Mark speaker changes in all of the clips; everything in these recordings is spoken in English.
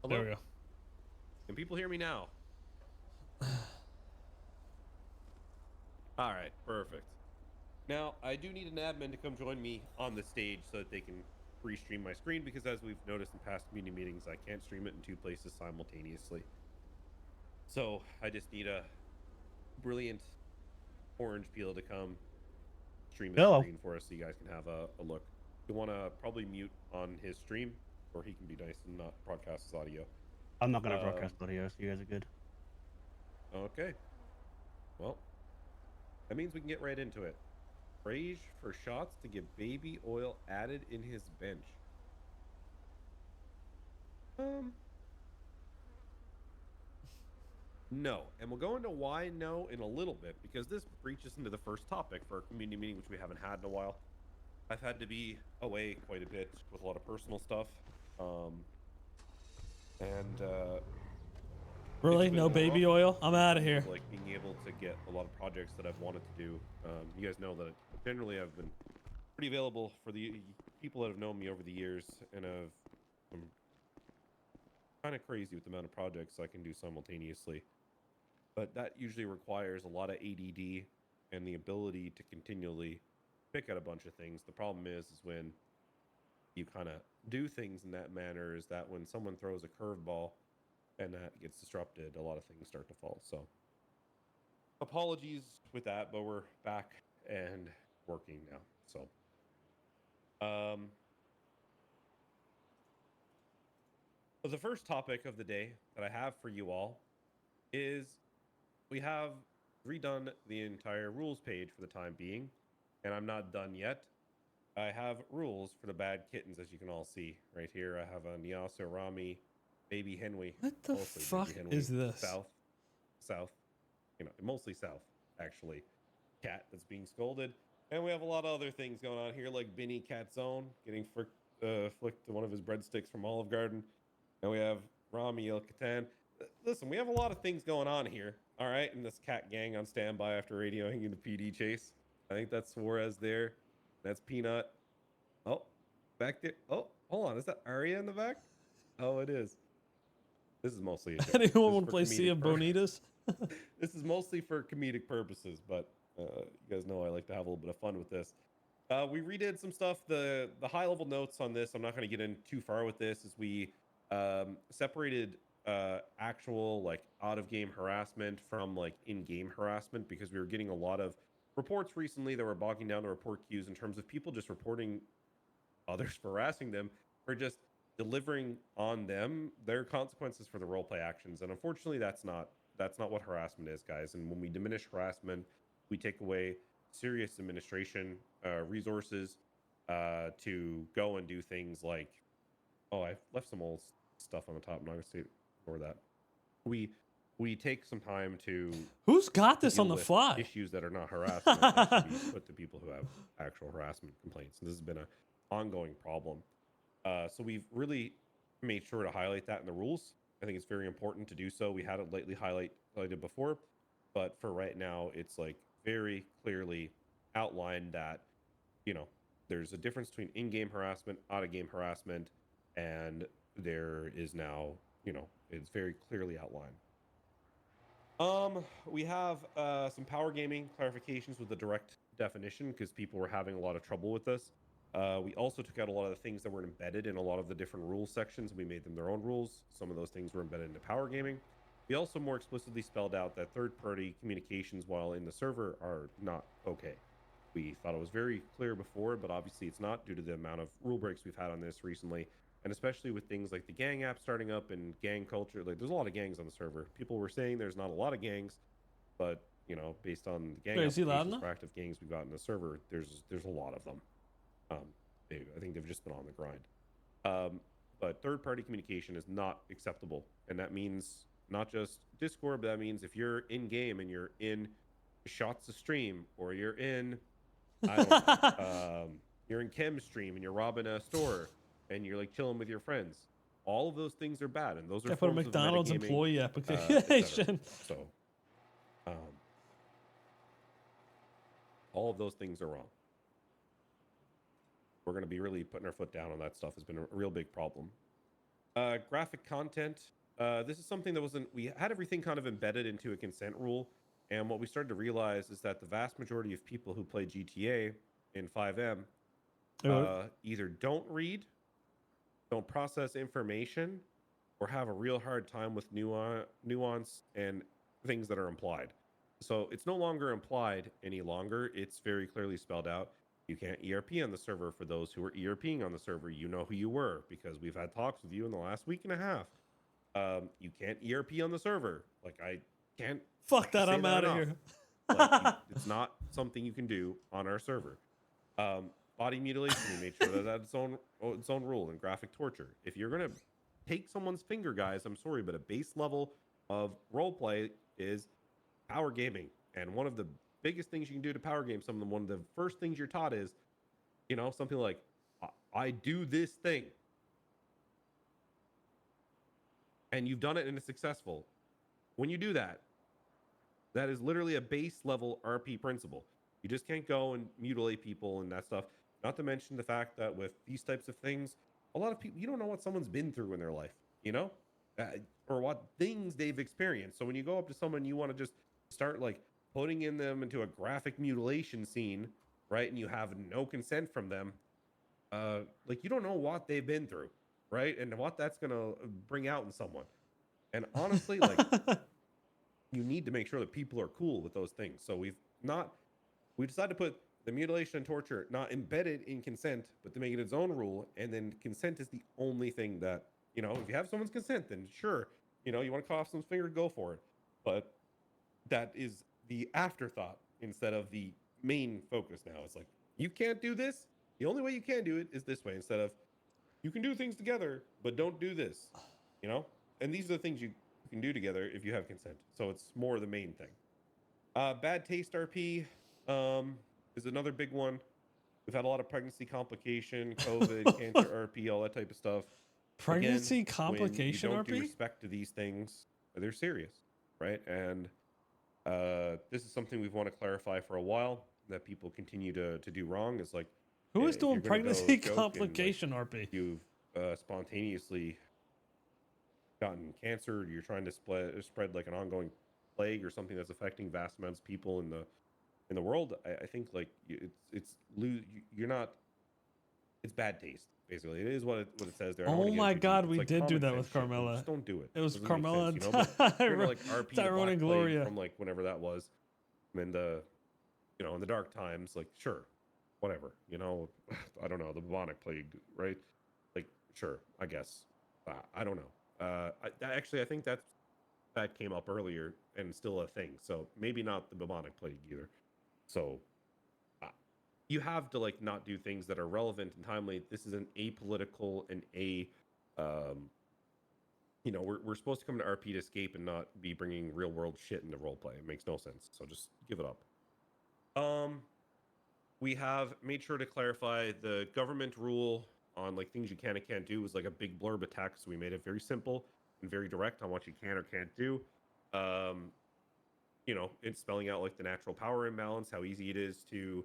Speaker 1: There
Speaker 2: Hello?
Speaker 1: we go.
Speaker 2: Can people hear me now? All right, perfect. Now, I do need an admin to come join me on the stage so that they can restream my screen because as we've noticed in past community meetings, I can't stream it in two places simultaneously. So I just need a brilliant orange peel to come stream his
Speaker 1: Hello.
Speaker 2: screen for us so you guys can have a look. You want to probably mute on his stream or he can be nice and not broadcast his audio.
Speaker 1: I'm not gonna broadcast audio, so you guys are good.
Speaker 2: Okay. Well, that means we can get right into it. Rage for shots to get baby oil added in his bench. Um, no. And we'll go into why no in a little bit because this breaches into the first topic for our community meeting, which we haven't had in a while. I've had to be away quite a bit with a lot of personal stuff. Um, and it's
Speaker 1: Really?
Speaker 2: been
Speaker 1: No baby
Speaker 2: rough
Speaker 1: oil? I'm
Speaker 2: in
Speaker 1: out of
Speaker 2: terms of
Speaker 1: here.
Speaker 2: like being able to get a lot of projects that I've wanted to do. You guys know that generally I've been pretty available for the people that have known me over the years and have I'm kind of crazy with the amount of projects I can do simultaneously. But that usually requires a lot of ADD and the ability to continually pick at a bunch of things. The problem is when you kind of do things in that manner is that when someone throws a curveball and that gets disrupted, a lot of things start to fall. So apologies with that, but we're back and working now. So um the first topic of the day that I have for you all is we have redone the entire rules page for the time being, and I'm not done yet. I have rules for the bad kittens, as you can all see right here. I have a Nyasa Rami, baby Henry,
Speaker 1: What the
Speaker 2: mostly
Speaker 1: fuck
Speaker 2: baby Henry,
Speaker 1: is this?
Speaker 2: south, mostly south, actually. Cat that's being scolded. And we have a lot of other things going on here, like Benny Cat's Own getting flicked to one of his breadsticks from Olive Garden. And we have Rami El Catan. Listen, we have a lot of things going on here. All right, and this cat gang on standby after radioing in the PD chase. I think that's Suarez there. That's Peanut. Oh, back there. Oh, hold on. Is that Aria in the back? Oh, it is. This is mostly a joke.
Speaker 1: Anyone
Speaker 2: This is
Speaker 1: want to
Speaker 2: for
Speaker 1: play Sea
Speaker 2: comedic
Speaker 1: of
Speaker 2: purposes.
Speaker 1: Bonitas?
Speaker 2: This is mostly for comedic purposes, but you guys know I like to have a little bit of fun with this. We redid some stuff. The high level notes on this, I'm not going to get in too far with this, is we separated actual like out of game harassment from like in game harassment because we were getting a lot of reports recently that were bogging down the report queues in terms of people just reporting others for harassing them or just delivering on them their consequences for the role play actions. And unfortunately, that's not what harassment is, guys. And when we diminish harassment, we take away serious administration resources to go and do things like, oh, I left some old stuff on the top. I'm not gonna say ignore that. We we take some time to
Speaker 1: Who's got this on
Speaker 2: deal
Speaker 1: the
Speaker 2: with
Speaker 1: fly?
Speaker 2: issues that are not harassment that should be put to people who have actual harassment complaints. And this has been an ongoing problem. So we've really made sure to highlight that in the rules. I think it's very important to do so. We had it lightly highlighted before, but for right now, it's like very clearly outlined that, you know, there's a difference between in-game harassment, out-of-game harassment, and there is now, it's very clearly outlined. We have some power gaming clarifications with the direct definition because people were having a lot of trouble with this. We also took out a lot of the things that were embedded in a lot of the different rules sections. We made them their own rules. Some of those things were embedded into power gaming. We also more explicitly spelled out that third-party communications while in the server are not okay. We thought it was very clear before, but obviously it's not due to the amount of rule breaks we've had on this recently, and especially with things like the gang app starting up and gang culture. Like, there's a lot of gangs on the server. People were saying there's not a lot of gangs, but based on the gang
Speaker 1: Wait, is he loud
Speaker 2: applications
Speaker 1: enough?
Speaker 2: for active gangs we've got in the server, there's a lot of them. Um, I think they've just been on the grind. But third-party communication is not acceptable, and that means not just Discord, but that means if you're in game and you're in shots to stream, or you're in, I don't know, you're in chem stream and you're robbing a store and you're like chilling with your friends. All of those things are bad, and those are
Speaker 1: I put a
Speaker 2: forms of
Speaker 1: McDonald's
Speaker 2: metagaming,
Speaker 1: employee
Speaker 2: etc.
Speaker 1: application.
Speaker 2: So, um, all of those things are wrong. We're going to be really putting our foot down on that stuff. Has been a real big problem. Graphic content. This is something that wasn't. We had everything kind of embedded into a consent rule, and what we started to realize is that the vast majority of people who play GTA in 5M either don't read, don't process information, or have a real hard time with nuance and things that are implied. So it's no longer implied any longer. It's very clearly spelled out. You can't ERP on the server. For those who are ERPing on the server, you know who you were because we've had talks with you in the last week and a half. You can't ERP on the server. Like, I can't
Speaker 1: Fuck that,
Speaker 2: say
Speaker 1: I'm
Speaker 2: that
Speaker 1: out of
Speaker 2: enough.
Speaker 1: here.
Speaker 2: Like, it's not something you can do on our server. Body mutilation, we made sure that that's its own rule. And graphic torture. If you're gonna take someone's finger, guys, I'm sorry, but a base level of roleplay is power gaming. And one of the biggest things you can do to power game someone, one of the first things you're taught is, you know, something like, I do this thing. And you've done it and it's successful. When you do that, that is literally a base level RP principle. You just can't go and mutilate people and that stuff. Not to mention the fact that with these types of things, a lot of people, you don't know what someone's been through in their life, you know, or what things they've experienced. So when you go up to someone, you want to just start like putting in them into a graphic mutilation scene, right? And you have no consent from them. Like, you don't know what they've been through, right? And what that's going to bring out in someone. And honestly, like, you need to make sure that people are cool with those things. So we decided to put the mutilation and torture not embedded in consent, but to make it its own rule. And then consent is the only thing that, you know, if you have someone's consent, then sure, you know, you want to cut off someone's finger, go for it. But that is the afterthought instead of the main focus now. It's like, you can't do this. The only way you can do it is this way, instead of, you can do things together, but don't do this, you know? And these are the things you can do together if you have consent. So it's more the main thing. Bad taste RP is another big one. We've had a lot of pregnancy complication, COVID, cancer RP, all that type of stuff.
Speaker 1: Pregnancy
Speaker 2: Again,
Speaker 1: complication
Speaker 2: when you don't do
Speaker 1: RP?
Speaker 2: respect to these things, they're serious, right? And this is something we've want to clarify for a while that people continue to do wrong. Is like,
Speaker 1: Who is
Speaker 2: if you're
Speaker 1: doing
Speaker 2: gonna go
Speaker 1: pregnancy
Speaker 2: joke and, like,
Speaker 1: complication RP?
Speaker 2: you've spontaneously gotten cancer, or you're trying to spread like an ongoing plague or something that's affecting vast amounts of people in the world, I think like you're not. It's bad taste, basically. It is what it says there. I don't
Speaker 1: Oh
Speaker 2: wanna get
Speaker 1: my
Speaker 2: too deep.
Speaker 1: god,
Speaker 2: It's
Speaker 1: we
Speaker 2: like
Speaker 1: did do
Speaker 2: common
Speaker 1: that
Speaker 2: sense
Speaker 1: with
Speaker 2: shit. Like,
Speaker 1: Carmela.
Speaker 2: just don't do it.
Speaker 1: It was
Speaker 2: Doesn't make
Speaker 1: Carmela
Speaker 2: sense,
Speaker 1: and
Speaker 2: you know. But you're gonna like RP the
Speaker 1: Tyrone
Speaker 2: Black
Speaker 1: and
Speaker 2: Plague
Speaker 1: Gloria.
Speaker 2: from like whenever that was, and you know, in the dark times, like, sure, whatever, you know. I don't know, the bubonic plague, right? Like, sure, I guess. I don't know. I think that came up earlier and still a thing. So maybe not the bubonic plague either. So you have to like not do things that are relevant and timely. This is an apolitical and you know, we're supposed to come to RP to escape and not be bringing real world shit into roleplay. It makes no sense. So just give it up. We have made sure to clarify the government rule on like things you can and can't do was like a big blurb attack. So we made it very simple and very direct on what you can or can't do. You know, it's spelling out like the natural power imbalance, how easy it is to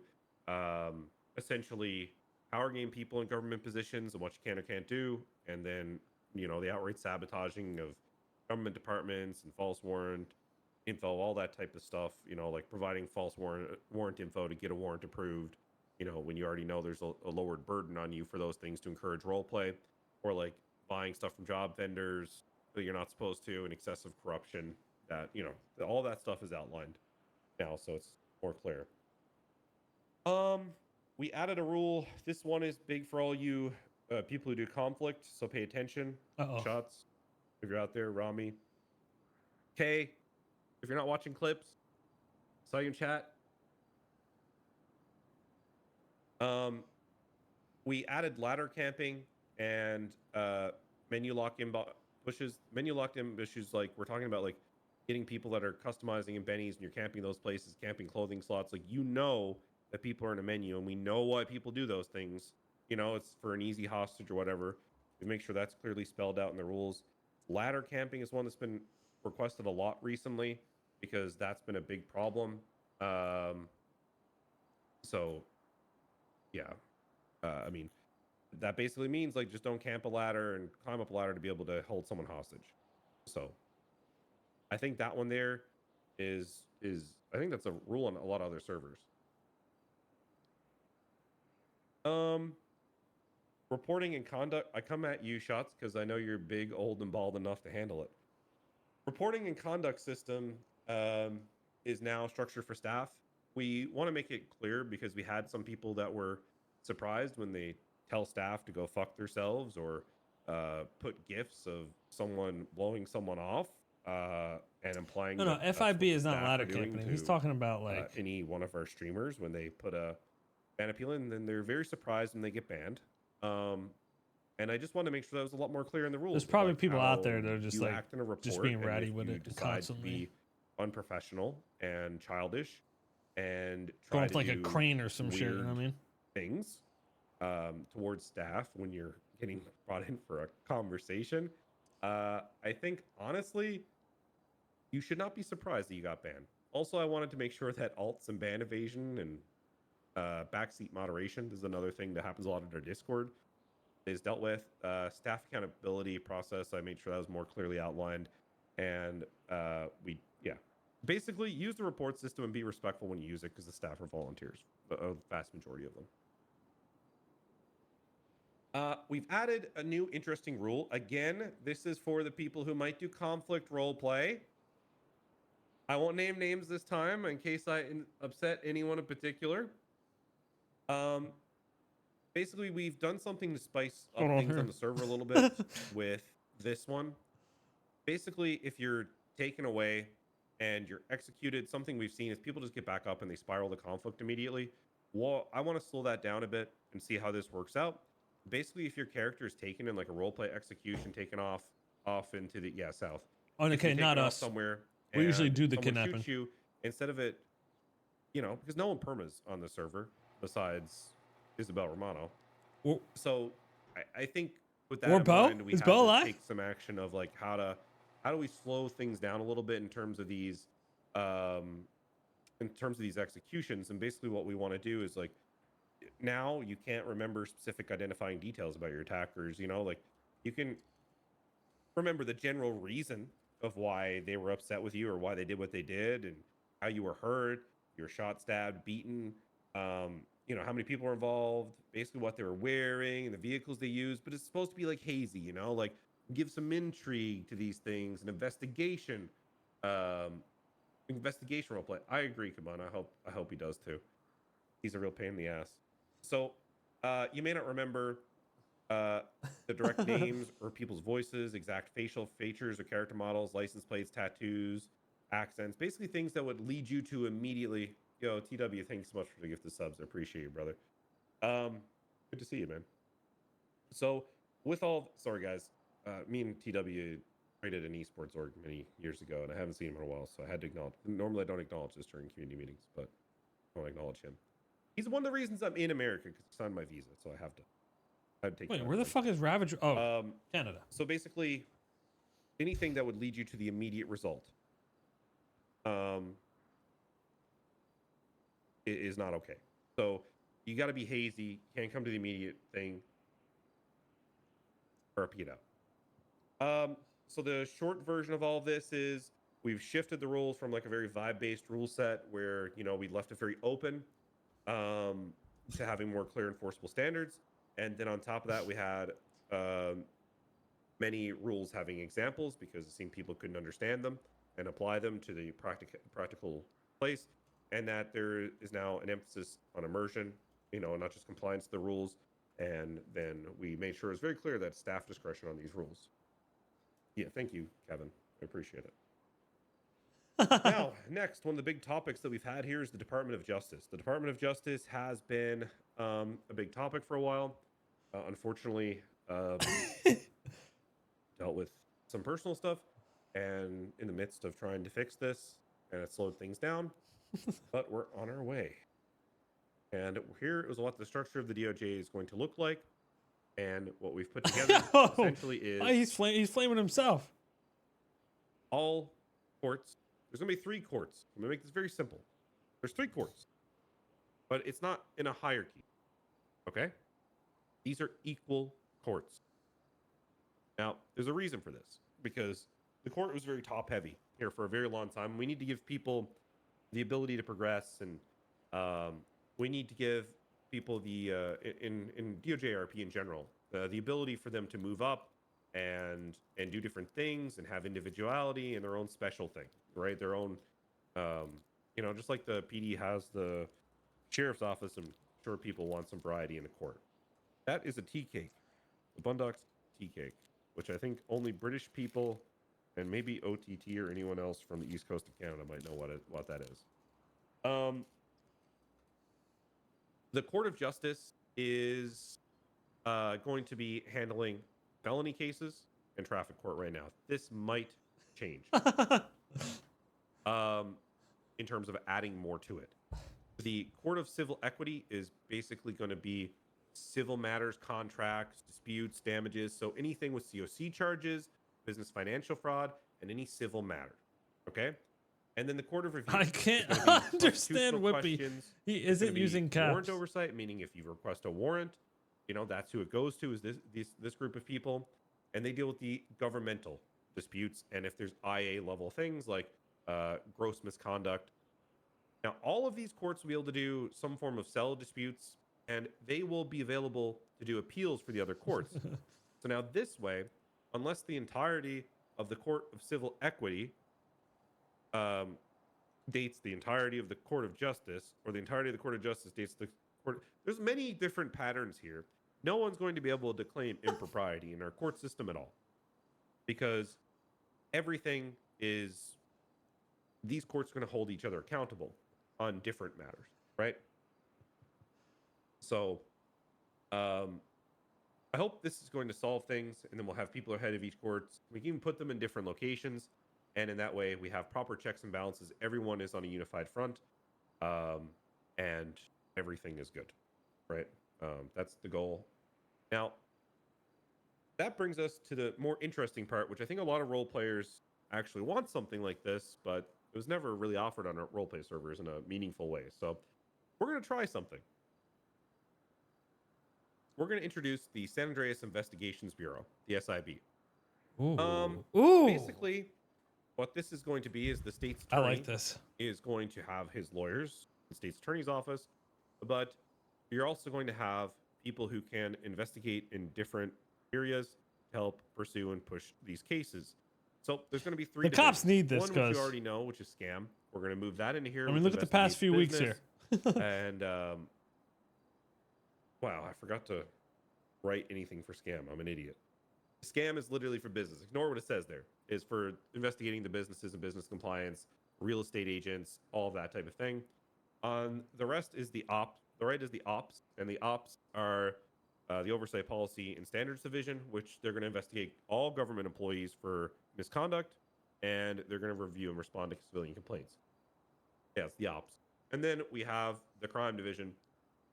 Speaker 2: essentially power game people in government positions and what you can or can't do. And then, you know, the outright sabotaging of government departments and false warrant info, all that type of stuff, you know, like providing false warrant info to get a warrant approved, you know, when you already know there's a lowered burden on you for those things to encourage role play, or like buying stuff from job vendors that you're not supposed to, and excessive corruption, that, you know, all that stuff is outlined now, so it's more clear. We added a rule. This one is big for all you people who do conflict, so pay attention. Shots, if you're out there, Rami. Okay, if you're not watching clips, saw you in chat. We added ladder camping and menu lock ambushes. Menu locked ambushes, like we're talking about, like getting people that are customizing in bennies and you're camping those places, camping clothing slots. Like, you know that people are in a menu, and we know why people do those things. You know, it's for an easy hostage or whatever. We make sure that's clearly spelled out in the rules. Ladder camping is one that's been requested a lot recently because that's been a big problem. So yeah, I mean, that basically means like just don't camp a ladder and climb up a ladder to be able to hold someone hostage. So I think that one there is I think that's a rule on a lot of other servers. Reporting and conduct. I come at you, Shots, because I know you're big, old, and bald enough to handle it. Reporting and conduct system is now structured for staff. We want to make it clear because we had some people that were surprised when they tell staff to go fuck themselves or put gifs of someone blowing someone off and implying
Speaker 1: No,
Speaker 2: that
Speaker 1: FIB is not
Speaker 2: staff are
Speaker 1: ladder
Speaker 2: doing
Speaker 1: camping. He's
Speaker 2: to,
Speaker 1: talking about like
Speaker 2: any one of our streamers when they put a ban appeal in, then they're very surprised when they get banned. And I just want to make sure that was a lot more clear in the rules.
Speaker 1: there's probably
Speaker 2: like
Speaker 1: people out there
Speaker 2: how
Speaker 1: that are just
Speaker 2: you
Speaker 1: like
Speaker 2: act in a report,
Speaker 1: just being
Speaker 2: and
Speaker 1: ratty
Speaker 2: if
Speaker 1: with
Speaker 2: you
Speaker 1: it
Speaker 2: decide
Speaker 1: constantly.
Speaker 2: to be unprofessional and childish and
Speaker 1: Going
Speaker 2: try
Speaker 1: with
Speaker 2: to
Speaker 1: like a
Speaker 2: do
Speaker 1: crane or some shit, you know what I
Speaker 2: weird
Speaker 1: mean?
Speaker 2: things towards staff when you're getting brought in for a conversation. I think honestly, you should not be surprised that you got banned. Also, I wanted to make sure that alts and ban evasion and backseat moderation, this is another thing that happens a lot in our Discord, is dealt with. Staff accountability process, I made sure that was more clearly outlined. And we basically use the report system and be respectful when you use it because the staff are volunteers, the vast majority of them. We've added a new interesting rule. Again, this is for the people who might do conflict role play. I won't name names this time in case I upset anyone in particular. Basically, we've done something to spice up things on the server a little bit with this one. Basically, if you're taken away and you're executed, something we've seen is people just get back up and they spiral the conflict immediately. Well, I want to slow that down a bit and see how this works out. Basically, if your character is taken in like a roleplay execution, taken off into the south.
Speaker 1: Oh, okay, not us.
Speaker 2: Somewhere.
Speaker 1: We usually do the
Speaker 2: someone
Speaker 1: kidnapping.
Speaker 2: shoots you, instead of it, because no one permas on the server besides Isabel Romano.
Speaker 1: Well,
Speaker 2: so I think with that
Speaker 1: or
Speaker 2: in
Speaker 1: Bo?
Speaker 2: mind, we
Speaker 1: Is
Speaker 2: had
Speaker 1: Bo
Speaker 2: to
Speaker 1: alive?
Speaker 2: take some action of like how do we slow things down a little bit in terms of these executions. And basically what we want to do is like, now you can't remember specific identifying details about your attackers, like you can remember the general reason of why they were upset with you or why they did what they did and how you were hurt, you were shot, stabbed, beaten, how many people were involved, basically what they were wearing and the vehicles they used. But it's supposed to be like hazy, like give some intrigue to these things, an investigation roleplay. I agree, Kebun. I hope he does too. He's a real pain in the ass. So you may not remember the direct names or people's voices, exact facial features or character models, license plates, tattoos, accents, basically things that would lead you to immediately, TW, thanks so much for the gift of subs. I appreciate you, brother. Good to see you, man. So sorry guys, me and TW created an esports org many years ago, and I haven't seen him in a while, so I had to acknowledge. Normally I don't acknowledge this during community meetings, but I want to acknowledge him. He's one of the reasons I'm in America, because he signed my visa, so I have to take.
Speaker 1: Wait, where the fuck is Ravager? Oh, Canada.
Speaker 2: So basically, anything that would lead you to the immediate result, is not okay. So you got to be hazy. You can't come to the immediate thing. RP it out. So the short version of all of this is we've shifted the rules from like a very vibe-based rule set where we left it very open to having more clear enforceable standards. And then on top of that, we had many rules having examples because it seemed people couldn't understand them and apply them to the practical place. And that there is now an emphasis on immersion, not just compliance to the rules. And then we made sure it's very clear that staff discretion on these rules. Yeah, thank you, Kevin. I appreciate it. Now, next, one of the big topics that we've had here is the Department of Justice. The Department of Justice has been a big topic for a while. Unfortunately, dealt with some personal stuff, and in the midst of trying to fix this, and it slowed things down, but we're on our way. And here is what the structure of the DOJ is going to look like, and what we've put together essentially is
Speaker 1: he's flaming himself.
Speaker 2: All courts. There's going to be 3 courts. I'm going to make this very simple. There's 3 courts, but it's not in a hierarchy. Okay? These are equal courts. Now, there's a reason for this, because the court was very top heavy here for a very long time. We need to give people the ability to progress, and we need to give people the in DOJRP in general the ability for them to move up and do different things and have individuality and their own special thing, right? Their own, just like the PD has the sheriff's office. I'm sure people want some variety in the court. That is a tea cake, the Bundock's tea cake, which I think only British people and maybe OTT or anyone else from the East Coast of Canada might know what that is. The Court of Justice is going to be handling felony cases and traffic court right now. This might change in terms of adding more to it. The Court of Civil Equity is basically going to be civil matters, contracts, disputes, damages. So anything with COC charges, business financial fraud, and any civil matter. Okay? And then the Court of Review.
Speaker 1: I can't understand Whippy. He isn't using caps.
Speaker 2: Warrant oversight, meaning if you request a warrant, that's who it goes to, is this group of people. And they deal with the governmental disputes. And if there's IA level things like gross misconduct. Now, all of these courts will be able to do some form of cell disputes, and they will be available to do appeals for the other courts. So now this way, unless the entirety of the Court of Civil Equity dates the entirety of the Court of Justice, or the entirety of the Court of Justice dates the court. There's many different patterns here. No one's going to be able to claim impropriety in our court system at all, because everything is, these courts are going to hold each other accountable on different matters, right? So I hope this is going to solve things, and then we'll have people ahead of each court. We can even put them in different locations, and in that way we have proper checks and balances. Everyone is on a unified front, and everything is good, right? That's the goal. Now, that brings us to the more interesting part, which I think a lot of role players actually want something like this, but it was never really offered on our roleplay servers in a meaningful way. So we're going to try something. We're going to introduce the San Andreas Investigations Bureau, the SIB.
Speaker 1: Ooh.
Speaker 2: Basically, what this is going to be is the state's attorney
Speaker 1: I like this.
Speaker 2: is going to have his lawyers, the state's attorney's office, but you're also going to have people who can investigate in different areas to help pursue and push these cases. So there's going to be three.
Speaker 1: The cops need this,
Speaker 2: one which you already know, which is scam. We're going to move that into here.
Speaker 1: I mean, look at the past few weeks here.
Speaker 2: And wow, I forgot to write anything for scam. I'm an idiot. Scam is literally for business. Ignore what it says there. Is for investigating the businesses and business compliance, real estate agents, all of that type of thing. On the rest is the ops. The right is the ops, and the ops are the Oversight Policy and Standards Division, which they're going to investigate all government employees for misconduct, and they're going to review and respond to civilian complaints. Yes, the ops. And then we have the Crime Division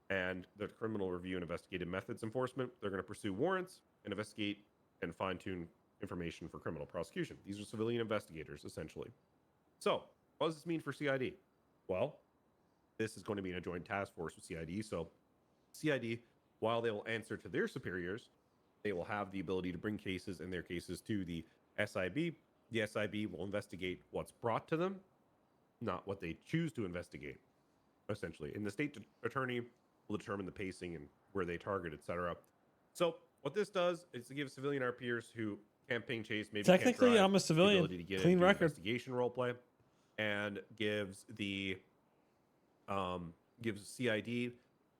Speaker 2: and the Criminal Review and Investigative Methods Enforcement. They're going to pursue warrants and investigate and fine-tune information for criminal prosecution. These are civilian investigators, essentially. So, what does this mean for CID? Well, this is going to be in a joint task force with CID. So, CID, while they will answer to their superiors, they will have the ability to bring cases and their cases to the SIB. The SIB will investigate what's brought to them, not what they choose to investigate, essentially. And the state attorney will determine the pacing and where they target, etc. So what this does is to give civilian RPers who campaign chase, maybe
Speaker 1: technically
Speaker 2: can't drive,
Speaker 1: I'm a civilian,
Speaker 2: to get
Speaker 1: clean record,
Speaker 2: investigation role play, and gives the gives CID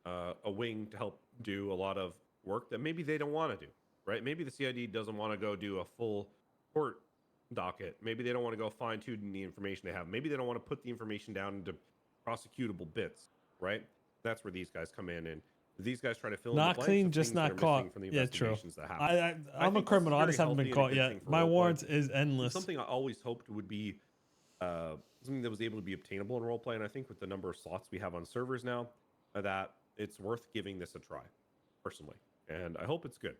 Speaker 2: a wing to help do a lot of work that maybe they don't want to do, right? Maybe the CID doesn't want to go do a full court docket. Maybe they don't want to go fine tune the information they have. Maybe they don't want to put the information down into prosecutable bits, right? That's where these guys come in, and these guys try to fill in the
Speaker 1: not
Speaker 2: blanks
Speaker 1: clean,
Speaker 2: of
Speaker 1: just
Speaker 2: things that
Speaker 1: not
Speaker 2: are
Speaker 1: caught.
Speaker 2: missing from the
Speaker 1: Yeah, true.
Speaker 2: investigations that happen.
Speaker 1: I'm a criminal. I just haven't been caught yet. My warrants is endless.
Speaker 2: Something I always hoped would be something that was able to be obtainable in roleplay, and I think with the number of slots we have on servers now, that it's worth giving this a try, personally, and I hope it's good.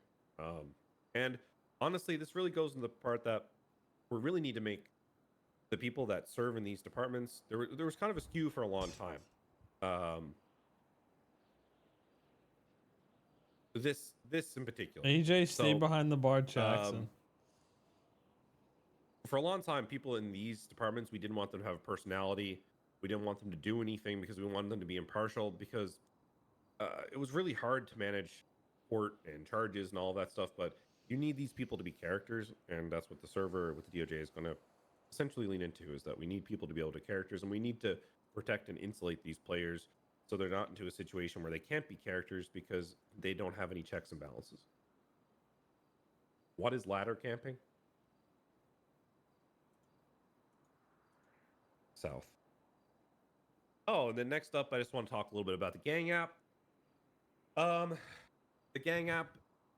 Speaker 2: And honestly, this really goes in the part that we really need to make the people that serve in these departments. There was kind of a skew for a long time. This in particular.
Speaker 1: AJ, stay
Speaker 2: So,
Speaker 1: behind the bar, Jackson.
Speaker 2: For a long time, people in these departments, we didn't want them to have a personality. We didn't want them to do anything because we wanted them to be impartial, because it was really hard to manage court and charges and all that stuff. But you need these people to be characters, and that's what the server with the DOJ is going to essentially lean into, is that we need people to be able to characters, and we need to protect and insulate these players so they're not into a situation where they can't be characters because they don't have any checks and balances. What is ladder camping? South. Oh, and then next up, I just want to talk a little bit about the gang app. The gang app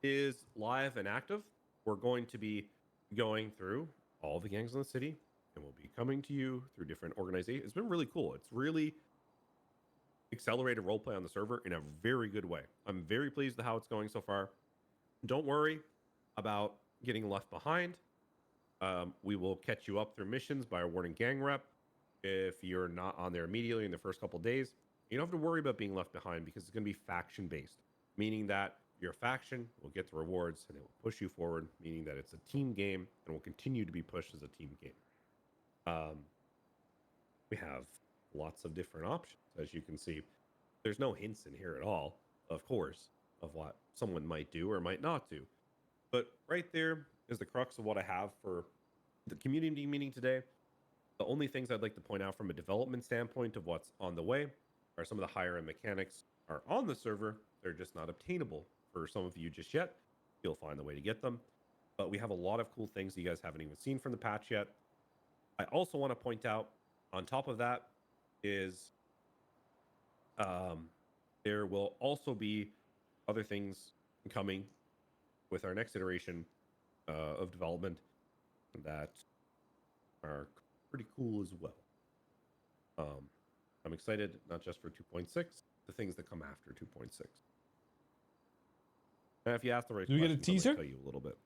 Speaker 2: is live and active. We're going to be going through all the gangs in the city, and we'll be coming to you through different organizations. It's been really cool. It's really accelerated roleplay on the server in a very good way. I'm very pleased with how it's going so far. Don't worry about getting left behind. We will catch you up through missions by awarding gang rep. If you're not on there immediately in the first couple days, you don't have to worry about being left behind, because it's going to be faction based, meaning that your faction will get the rewards and it will push you forward, meaning that it's a team game and will continue to be pushed as a team game. We have lots of different options, as you can see. There's no hints in here at all, of course, of what someone might do or might not do. But right there is the crux of what I have for the community meeting today. The only things I'd like to point out from a development standpoint of what's on the way are some of the higher end mechanics are on the server. They're just not obtainable for some of you just yet. You'll find the way to get them. But we have a lot of cool things you guys haven't even seen from the patch yet. I also want to point out, on top of that, is there will also be other things coming with our next iteration of development that are pretty cool as well. I'm excited, not just for 2.6, the things that come after 2.6. And if you ask the right
Speaker 1: Do we
Speaker 2: questions,
Speaker 1: get a teaser?
Speaker 2: I'll tell you a little bit.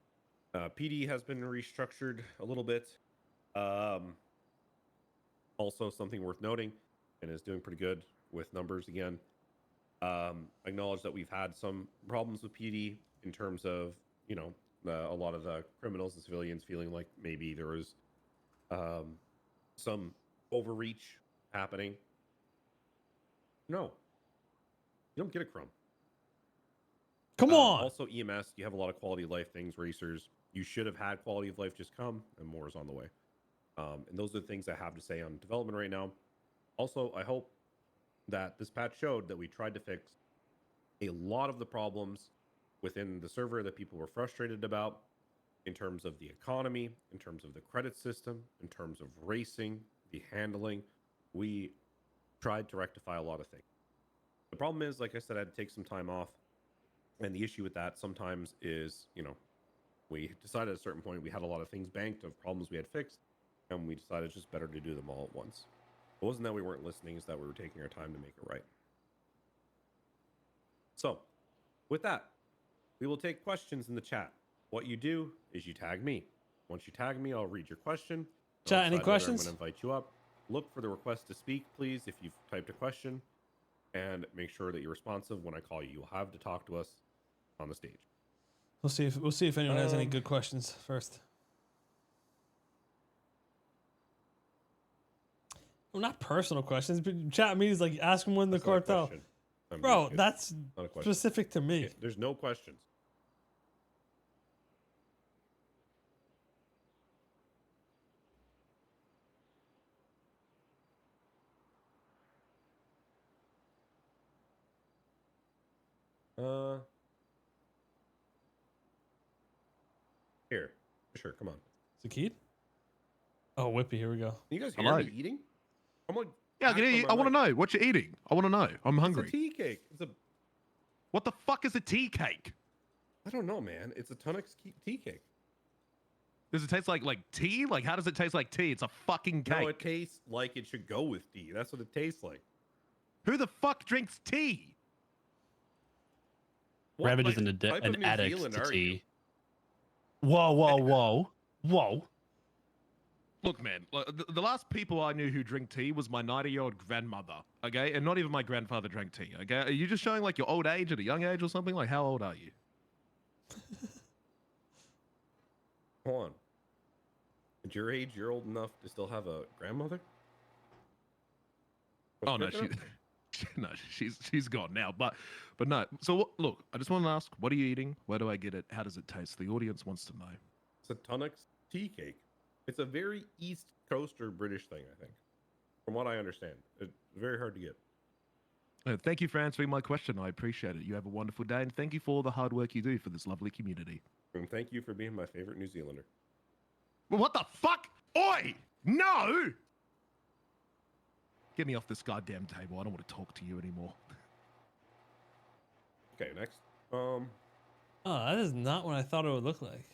Speaker 2: PD has been restructured a little bit. Also, something worth noting, and is doing pretty good with numbers again. Acknowledge that we've had some problems with PD in terms of, you know, a lot of the criminals and civilians feeling like maybe there was some overreach happening. No, you don't get a crumb.
Speaker 1: Come on.
Speaker 2: Also, EMS, you have a lot of quality of life things. Racers, you should have had quality of life just come, and more is on the way. And those are the things I have to say on development right now. Also, I hope that this patch showed that we tried to fix a lot of the problems within the server that people were frustrated about, in terms of the economy, in terms of the credit system, in terms of racing, the handling. We tried to rectify a lot of things. The problem is, like I said, I had to take some time off. And the issue with that sometimes is, you know, we decided at a certain point we had a lot of things banked of problems we had fixed, and we decided it's just better to do them all at once. It wasn't that we weren't listening, it's that we were taking our time to make it right. So, with that, we will take questions in the chat. What you do is you tag me. Once you tag me, I'll read your question.
Speaker 1: Chat, any questions?
Speaker 2: I'm going to invite you up. Look for the request to speak, please, if you've typed a question, and make sure that you're responsive when I call you. You'll have to talk to us on the stage.
Speaker 1: We'll see if anyone has any good questions first. Well, not personal questions, but chat me is like ask him when the cartel. Bro, that's specific to me.
Speaker 2: Okay, there's no questions. Here. Sure, come on.
Speaker 1: Zakid? Oh, Whippy, here we go.
Speaker 2: Can you guys hear me eating? I'm like,
Speaker 3: yeah, I want to know what you're eating. I want to know. I'm hungry.
Speaker 2: It's a tea cake.
Speaker 3: What the fuck is a tea cake?
Speaker 2: I don't know, man. It's a Tunnix tea cake.
Speaker 3: Does it taste like tea? Like, how does it taste like tea? It's a fucking cake.
Speaker 2: No, it tastes like it should go with tea. That's what it tastes like.
Speaker 3: Who the fuck drinks tea?
Speaker 4: Rabbit is an addict to tea.
Speaker 3: Whoa. Look, man, the last people I knew who drink tea was my 90-year-old grandmother, okay? And not even my grandfather drank tea, okay? Are you just showing like your old age at a young age or something? Like, how old are you?
Speaker 2: Hold on. At your age, you're old enough to still have a grandmother?
Speaker 3: Oh no, no, she's gone now. But no. So look, I just want to ask, what are you eating? Where do I get it? How does it taste? The audience wants to know.
Speaker 2: It's a Tunnocks tea cake. It's a very East Coaster British thing, I think. From what I understand, it's very hard to get.
Speaker 3: Thank you for answering my question. I appreciate it. You have a wonderful day, and thank you for all the hard work you do for this lovely community.
Speaker 2: And thank you for being my favorite New Zealander.
Speaker 3: Well, what the fuck? Oi! No! Get me off this goddamn table. I don't want to talk to you anymore.
Speaker 2: Okay, next.
Speaker 1: Oh, that is not what I thought it would look like.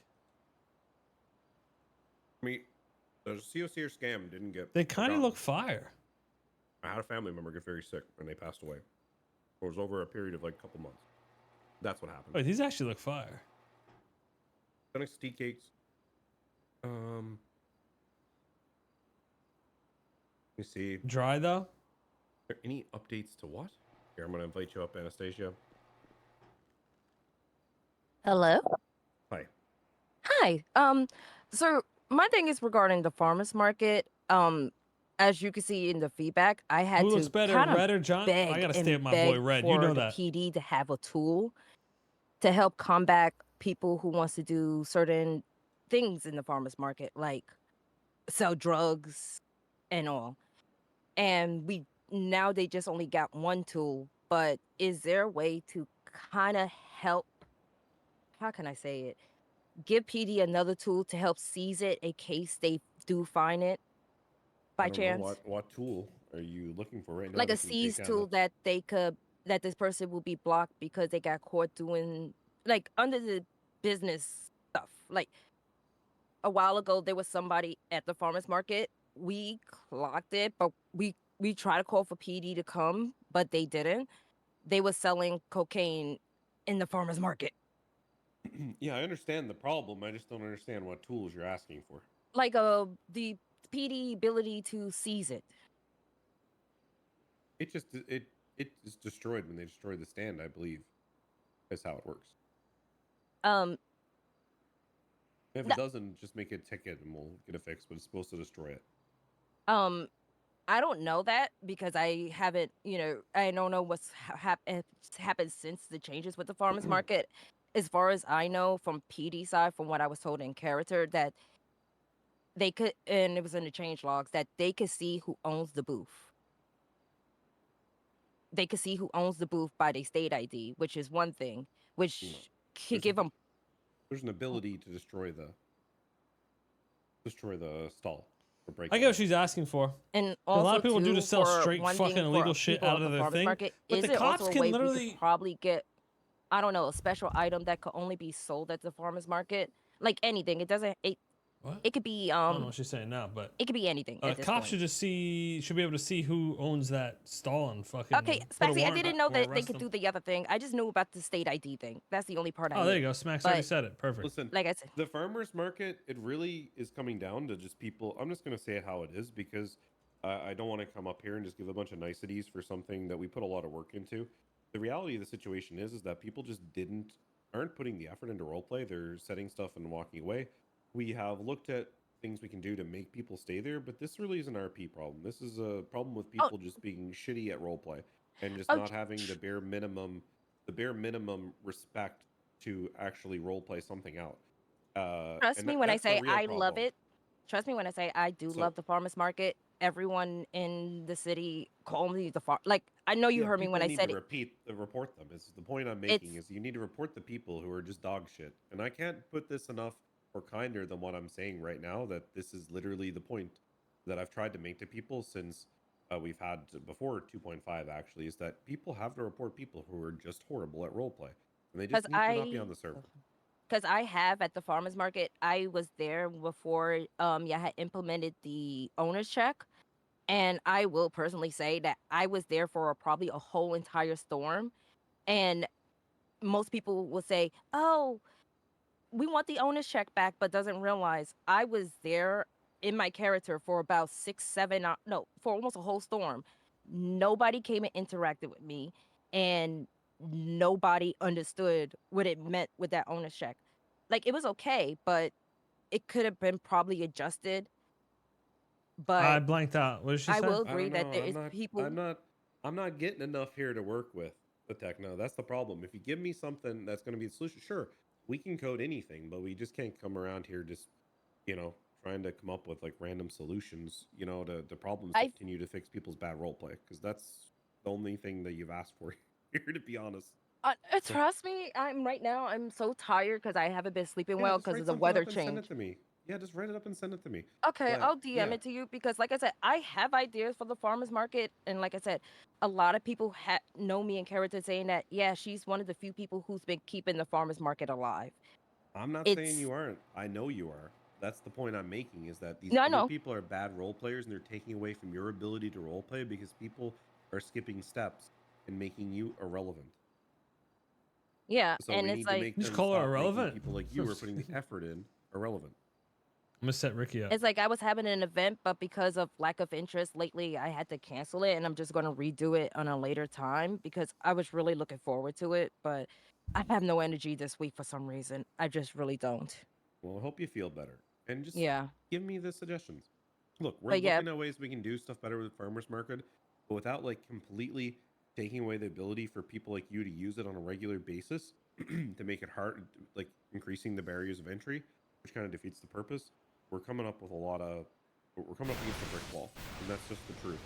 Speaker 2: I mean, the COCR scam didn't get.
Speaker 1: They kind of look fire.
Speaker 2: I had a family member get very sick and they passed away. It was over a period of like a couple months. That's what happened.
Speaker 1: Wait, these actually look fire.
Speaker 2: Tunnocks tea cakes. Let me see.
Speaker 1: Dry though?
Speaker 2: Are there any updates to what? Here, I'm going to invite you up, Anastasia.
Speaker 4: Hello.
Speaker 2: Hi.
Speaker 4: Hi. So my thing is regarding the farmers market. As you can see in the feedback, I had
Speaker 1: Who
Speaker 4: to
Speaker 1: looks better,
Speaker 4: kind of
Speaker 1: Red or John?
Speaker 4: beg
Speaker 1: I gotta
Speaker 4: and
Speaker 1: stay with my
Speaker 4: beg
Speaker 1: boy Red.
Speaker 4: for
Speaker 1: You know
Speaker 4: the
Speaker 1: that.
Speaker 4: PD to have a tool to help combat people who wants to do certain things in the farmers market, like sell drugs and all. And now they just only got one tool, but is there a way to kind of help? How can I say it? Give PD another tool to help seize it in case they do find it by chance.
Speaker 2: What tool are you looking for right now?
Speaker 4: Like a seize tool that that this person will be blocked because they got caught doing like under the business stuff. Like a while ago there was somebody at the farmers market. We clocked it, but we tried to call for PD to come, but they didn't. They were selling cocaine in the farmers market.
Speaker 2: Yeah, I understand the problem. I just don't understand what tools you're asking for.
Speaker 4: Like the PD ability to seize it.
Speaker 2: It is destroyed when they destroy the stand, I believe. That's how it works. If it doesn't, just make a ticket and we'll get it fixed, but it's supposed to destroy it.
Speaker 4: I don't know that because I haven't, I don't know what's happened since the changes with the farmers market. As far as I know from PD side, from what I was told in character, that they could, and it was in the change logs, that they could see who owns the booth. They could see who owns the booth by their state ID, which is one thing, which could give them.
Speaker 2: There's an ability to destroy the stall.
Speaker 1: I get what she's asking for.
Speaker 4: And
Speaker 1: a lot of people do to sell straight fucking illegal shit out of their thing.
Speaker 4: Market,
Speaker 1: but the cops can literally
Speaker 4: probably get, I don't know, a special item that could only be sold at the farmers market. Like anything. It doesn't.
Speaker 1: What?
Speaker 4: It could be.
Speaker 1: I don't know what she's saying now, but
Speaker 4: it could be anything.
Speaker 1: Cops should be able to see who owns that stall and fucking.
Speaker 4: Okay, Spaxy, I didn't know that they could do the other thing. I just knew about the state ID thing. That's the only part I knew.
Speaker 1: Oh, there you go. Smacks already said it. Perfect.
Speaker 2: Listen,
Speaker 4: like I said,
Speaker 2: the farmers market, it really is coming down to just people. I'm just gonna say it how it is because I don't want to come up here and just give a bunch of niceties for something that we put a lot of work into. The reality of the situation is that people just aren't putting the effort into roleplay. They're setting stuff and walking away. We have looked at things we can do to make people stay there, but this really is an RP problem. This is a problem with people just being shitty at roleplay and just not having the bare minimum respect to actually roleplay something out.
Speaker 4: Trust me when I say I love it. Trust me when I say I do love the farmers market. Everyone in the city call me the farm. Like I know you heard me when I said
Speaker 2: report them. Is the point I'm making is you need to report the people who are just dog shit. And I can't put this enough or kinder than what I'm saying right now, that this is literally the point that I've tried to make to people since we've had before 2.5 actually, is that people have to report people who are just horrible at roleplay and they just need to not be on the server.
Speaker 4: Because I have at the farmers market, I was there before I had implemented the owner's check, and I will personally say that I was there for probably a whole entire storm, and most people will say, "Oh, we want the owner's check back," but doesn't realize I was there in my character for about 6, 7, no, for almost a whole storm. Nobody came and interacted with me, and nobody understood what it meant with that owner's check. Like, it was okay, but it could have been probably adjusted.
Speaker 1: I
Speaker 4: But
Speaker 1: blanked out. What did she
Speaker 4: I
Speaker 1: say?
Speaker 4: will
Speaker 2: I don't
Speaker 4: agree that
Speaker 2: know.
Speaker 4: there is people.
Speaker 2: I'm not getting enough here to work with the techno. That's the problem. If you give me something that's going to be the solution, sure, we can code anything, but we just can't come around here just, trying to come up with like random solutions, to problems to
Speaker 4: I
Speaker 2: continue to fix people's bad role play. Because that's the only thing that you've asked for here, to be honest.
Speaker 4: trust me, I'm so tired because I haven't been sleeping
Speaker 2: Yeah,
Speaker 4: well
Speaker 2: just
Speaker 4: because of
Speaker 2: write
Speaker 4: the
Speaker 2: something
Speaker 4: weather
Speaker 2: up and send it
Speaker 4: change.
Speaker 2: to me. Yeah, just write it up and send it to me.
Speaker 4: Okay,
Speaker 2: But
Speaker 4: I'll DM
Speaker 2: yeah,
Speaker 4: it to you because, like I said, I have ideas for the farmers market, and like I said, a lot of people know me in character saying that, yeah, she's one of the few people who's been keeping the farmers market alive.
Speaker 2: I'm not saying
Speaker 4: It's
Speaker 2: you aren't. I know you are. That's the point I'm making, is that these
Speaker 4: no, I
Speaker 2: other
Speaker 4: know,
Speaker 2: people are bad role players and they're taking away from your ability to role play because people are skipping steps and making you irrelevant.
Speaker 4: yeah,
Speaker 2: So
Speaker 4: and
Speaker 2: we
Speaker 4: it's
Speaker 2: need to
Speaker 4: like
Speaker 2: make
Speaker 1: You just
Speaker 2: them
Speaker 1: call her
Speaker 2: stop making
Speaker 1: irrelevant.
Speaker 2: people like you who are putting the effort in irrelevant.
Speaker 1: I'm gonna set Ricky up.
Speaker 4: it's like I was having an event, but because of lack of interest lately, I had to cancel it, and I'm just gonna redo it on a later time because I was really looking forward to it, but I have no energy this week for some reason. I just really don't.
Speaker 2: Well, I hope you feel better. And just
Speaker 4: Yeah,
Speaker 2: give me the suggestions. Look, we're
Speaker 4: but yeah,
Speaker 2: looking at ways we can do stuff better with farmers market, but without like completely taking away the ability for people like you to use it on a regular basis to make it hard, like increasing the barriers of entry, which kind of defeats the purpose. We're coming up with we're coming up against a brick wall, and that's just the truth.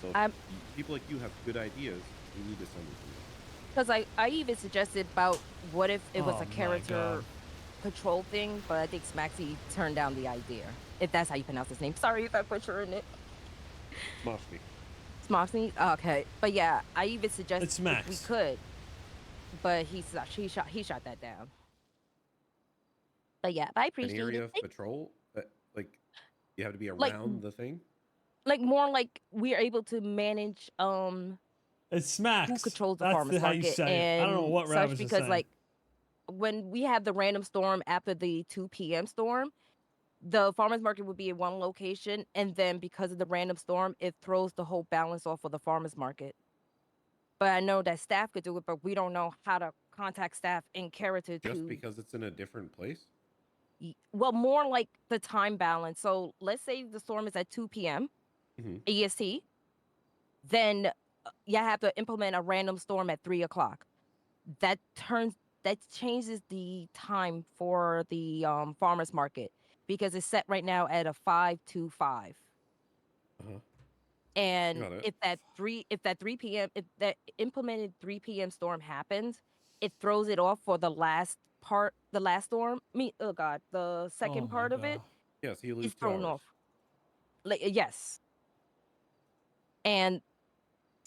Speaker 2: So if
Speaker 4: I'm
Speaker 2: people like you have good ideas, you need to send them to me.
Speaker 4: because I even suggested about what if it was
Speaker 1: Oh
Speaker 4: a
Speaker 1: my god.
Speaker 4: character control thing, but I think Smaxy turned down the idea. If that's how you pronounce his name. Sorry if I butchered it.
Speaker 2: Smosh me.
Speaker 4: Smoxy? Okay. But yeah, I even suggest
Speaker 1: It's
Speaker 4: if we
Speaker 1: Max.
Speaker 4: could, but he shot that down. But yeah, but I
Speaker 2: An
Speaker 4: appreciate
Speaker 2: area
Speaker 4: it.
Speaker 2: of patrol that like you have to be
Speaker 4: Like
Speaker 2: around the thing.
Speaker 4: like more like we are able to manage
Speaker 1: It's
Speaker 4: who
Speaker 1: Max.
Speaker 4: controls the
Speaker 1: That's
Speaker 4: farmers
Speaker 1: how you
Speaker 4: market
Speaker 1: say it. I don't know
Speaker 4: and
Speaker 1: what
Speaker 4: such
Speaker 1: Rabbits is
Speaker 4: because
Speaker 1: saying.
Speaker 4: like when we have the random storm after the 2 p.m. storm, the farmers market would be in one location, and then because of the random storm, it throws the whole balance off of the farmers market. But I know that staff could do it, but we don't know how to contact staff in character
Speaker 2: Just
Speaker 4: to,
Speaker 2: because it's in a different place?
Speaker 4: well, more like the time balance. So let's say the storm is at 2 p.m.
Speaker 2: Hmm.
Speaker 4: EST, then you have to implement a random storm at 3 o'clock. That turns that changes the time for the farmers market because it's set right now at a 5 to 5.
Speaker 2: Uh-huh.
Speaker 4: And
Speaker 2: Got it.
Speaker 4: if that 3 p.m. if that implemented 3 p.m. storm happens, it throws it off for the last part, the last storm. Oh god, the
Speaker 1: Oh
Speaker 4: second
Speaker 1: my
Speaker 4: part of it
Speaker 1: god.
Speaker 2: Yeah, so you
Speaker 4: is
Speaker 2: lose two
Speaker 4: thrown
Speaker 2: hours.
Speaker 4: off. Like yes, and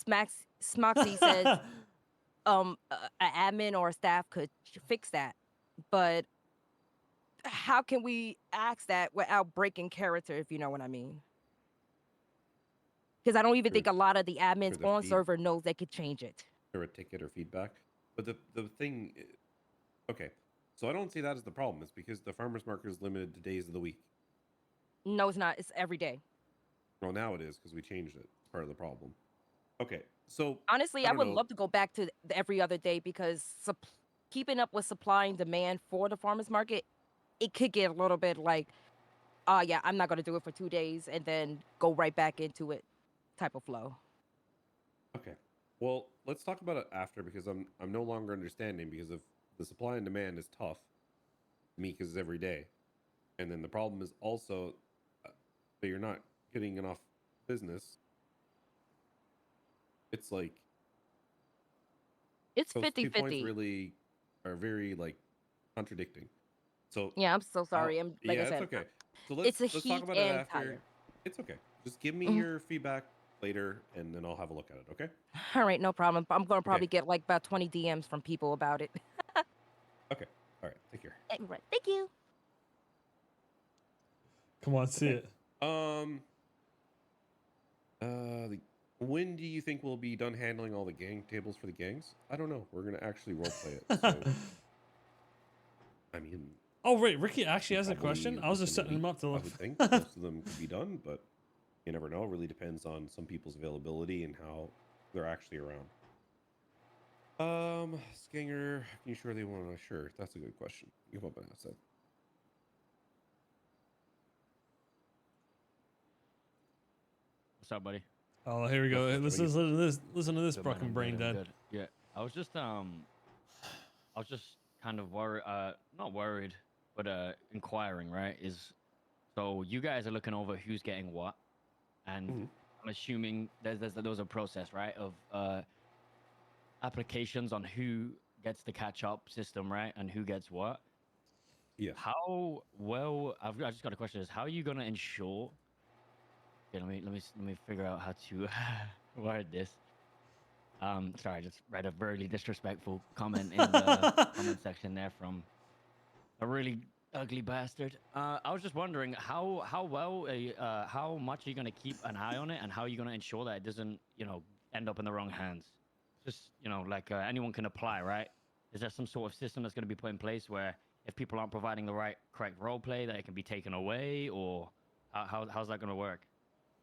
Speaker 4: Smoxy said an admin or a staff could fix that, but how can we ask that without breaking character, if you know what I mean? Because I don't even
Speaker 2: Or,
Speaker 4: think a lot of the
Speaker 2: or
Speaker 4: admins
Speaker 2: the
Speaker 4: on
Speaker 2: feed
Speaker 4: server knows they could change it.
Speaker 2: or a ticket or feedback. But the thing okay. So I don't see that as the problem. It's because the farmers market is limited to days of the week.
Speaker 4: No, it's not. It's every day.
Speaker 2: Well, now it is because we changed it. It's part of the problem. Okay. So
Speaker 4: Honestly,
Speaker 2: I
Speaker 4: I
Speaker 2: don't
Speaker 4: would
Speaker 2: know.
Speaker 4: love to go back to the every other day because keeping up with supply and demand for the farmers market, it could get a little bit like, oh yeah, I'm not gonna do it for 2 days and then go right back into it type of flow.
Speaker 2: Okay. Well, let's talk about it after because I'm no longer understanding because of the supply and demand is tough to me because it's every day. And then the problem is also that you're not getting enough business. It's like
Speaker 4: It's
Speaker 2: those 2 points
Speaker 4: 50-50.
Speaker 2: really are very like contradicting. So
Speaker 4: Yeah, I'm so
Speaker 2: I'll
Speaker 4: sorry. I'm like I
Speaker 2: yeah, it's
Speaker 4: said,
Speaker 2: okay. So
Speaker 4: it's a
Speaker 2: let's talk
Speaker 4: heat
Speaker 2: about it
Speaker 4: and
Speaker 2: after.
Speaker 4: tired.
Speaker 2: It's okay. Just give me
Speaker 4: Mhm.
Speaker 2: your feedback later and then I'll have a look at it, okay?
Speaker 4: All right, no problem. I'm gonna
Speaker 2: Okay.
Speaker 4: probably get like about 20 DMs from people about it.
Speaker 2: Okay. All right. Take care.
Speaker 4: Right. Thank you.
Speaker 1: Come on, see
Speaker 2: Okay.
Speaker 1: it.
Speaker 2: Um when do you think we'll be done handling all the gang tables for the gangs? I don't know. We're going to actually role play it. So I mean,
Speaker 1: Oh, wait, Ricky actually has a
Speaker 2: Probably
Speaker 1: question. I was just
Speaker 2: within a
Speaker 1: setting him
Speaker 2: week,
Speaker 1: up to
Speaker 2: I
Speaker 1: look.
Speaker 2: would think most of them could be done, but you never know. It really depends on some people's availability and how they're actually around. Skinger, can you sure they want to? Sure, that's a good question. You come up and ask that.
Speaker 5: What's up, buddy?
Speaker 1: Oh, here we go. Listen to this. Listen to this
Speaker 5: Good, man,
Speaker 1: fucking
Speaker 5: I'm
Speaker 1: brain
Speaker 5: good, I'm
Speaker 1: dead.
Speaker 5: good. Yeah, I was just kind of worried, not worried, but inquiring, right? So you guys are looking over who's getting what, and I'm assuming there was a process, right, of applications on who gets the catch-up system, right, and who gets what.
Speaker 2: Yeah.
Speaker 5: How well? I've just got a question. Is how are you gonna ensure? Okay, let me figure out how to word this. Sorry, I just read a very disrespectful comment in the comment section there from a really ugly bastard. I was just wondering how much are you gonna keep an eye on it, and how are you gonna ensure that it doesn't, end up in the wrong hands? Just, like anyone can apply, right? Is there some sort of system that's gonna be put in place where if people aren't providing the correct role play, that it can be taken away, or how's that gonna work?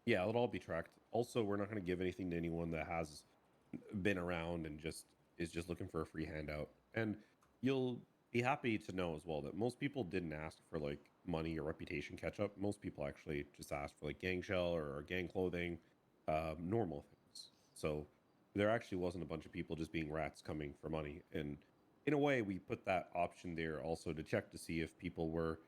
Speaker 2: Yeah, it'll all be tracked. Also, we're not going to give anything to anyone that has been around and is just looking for a free handout. And you'll be happy to know as well that most people didn't ask for like money or reputation catch up. Most people actually just asked for like gang shell or gang clothing, normal things. So there actually wasn't a bunch of people just being rats coming for money. And in a way, we put that option there also to check to see if people were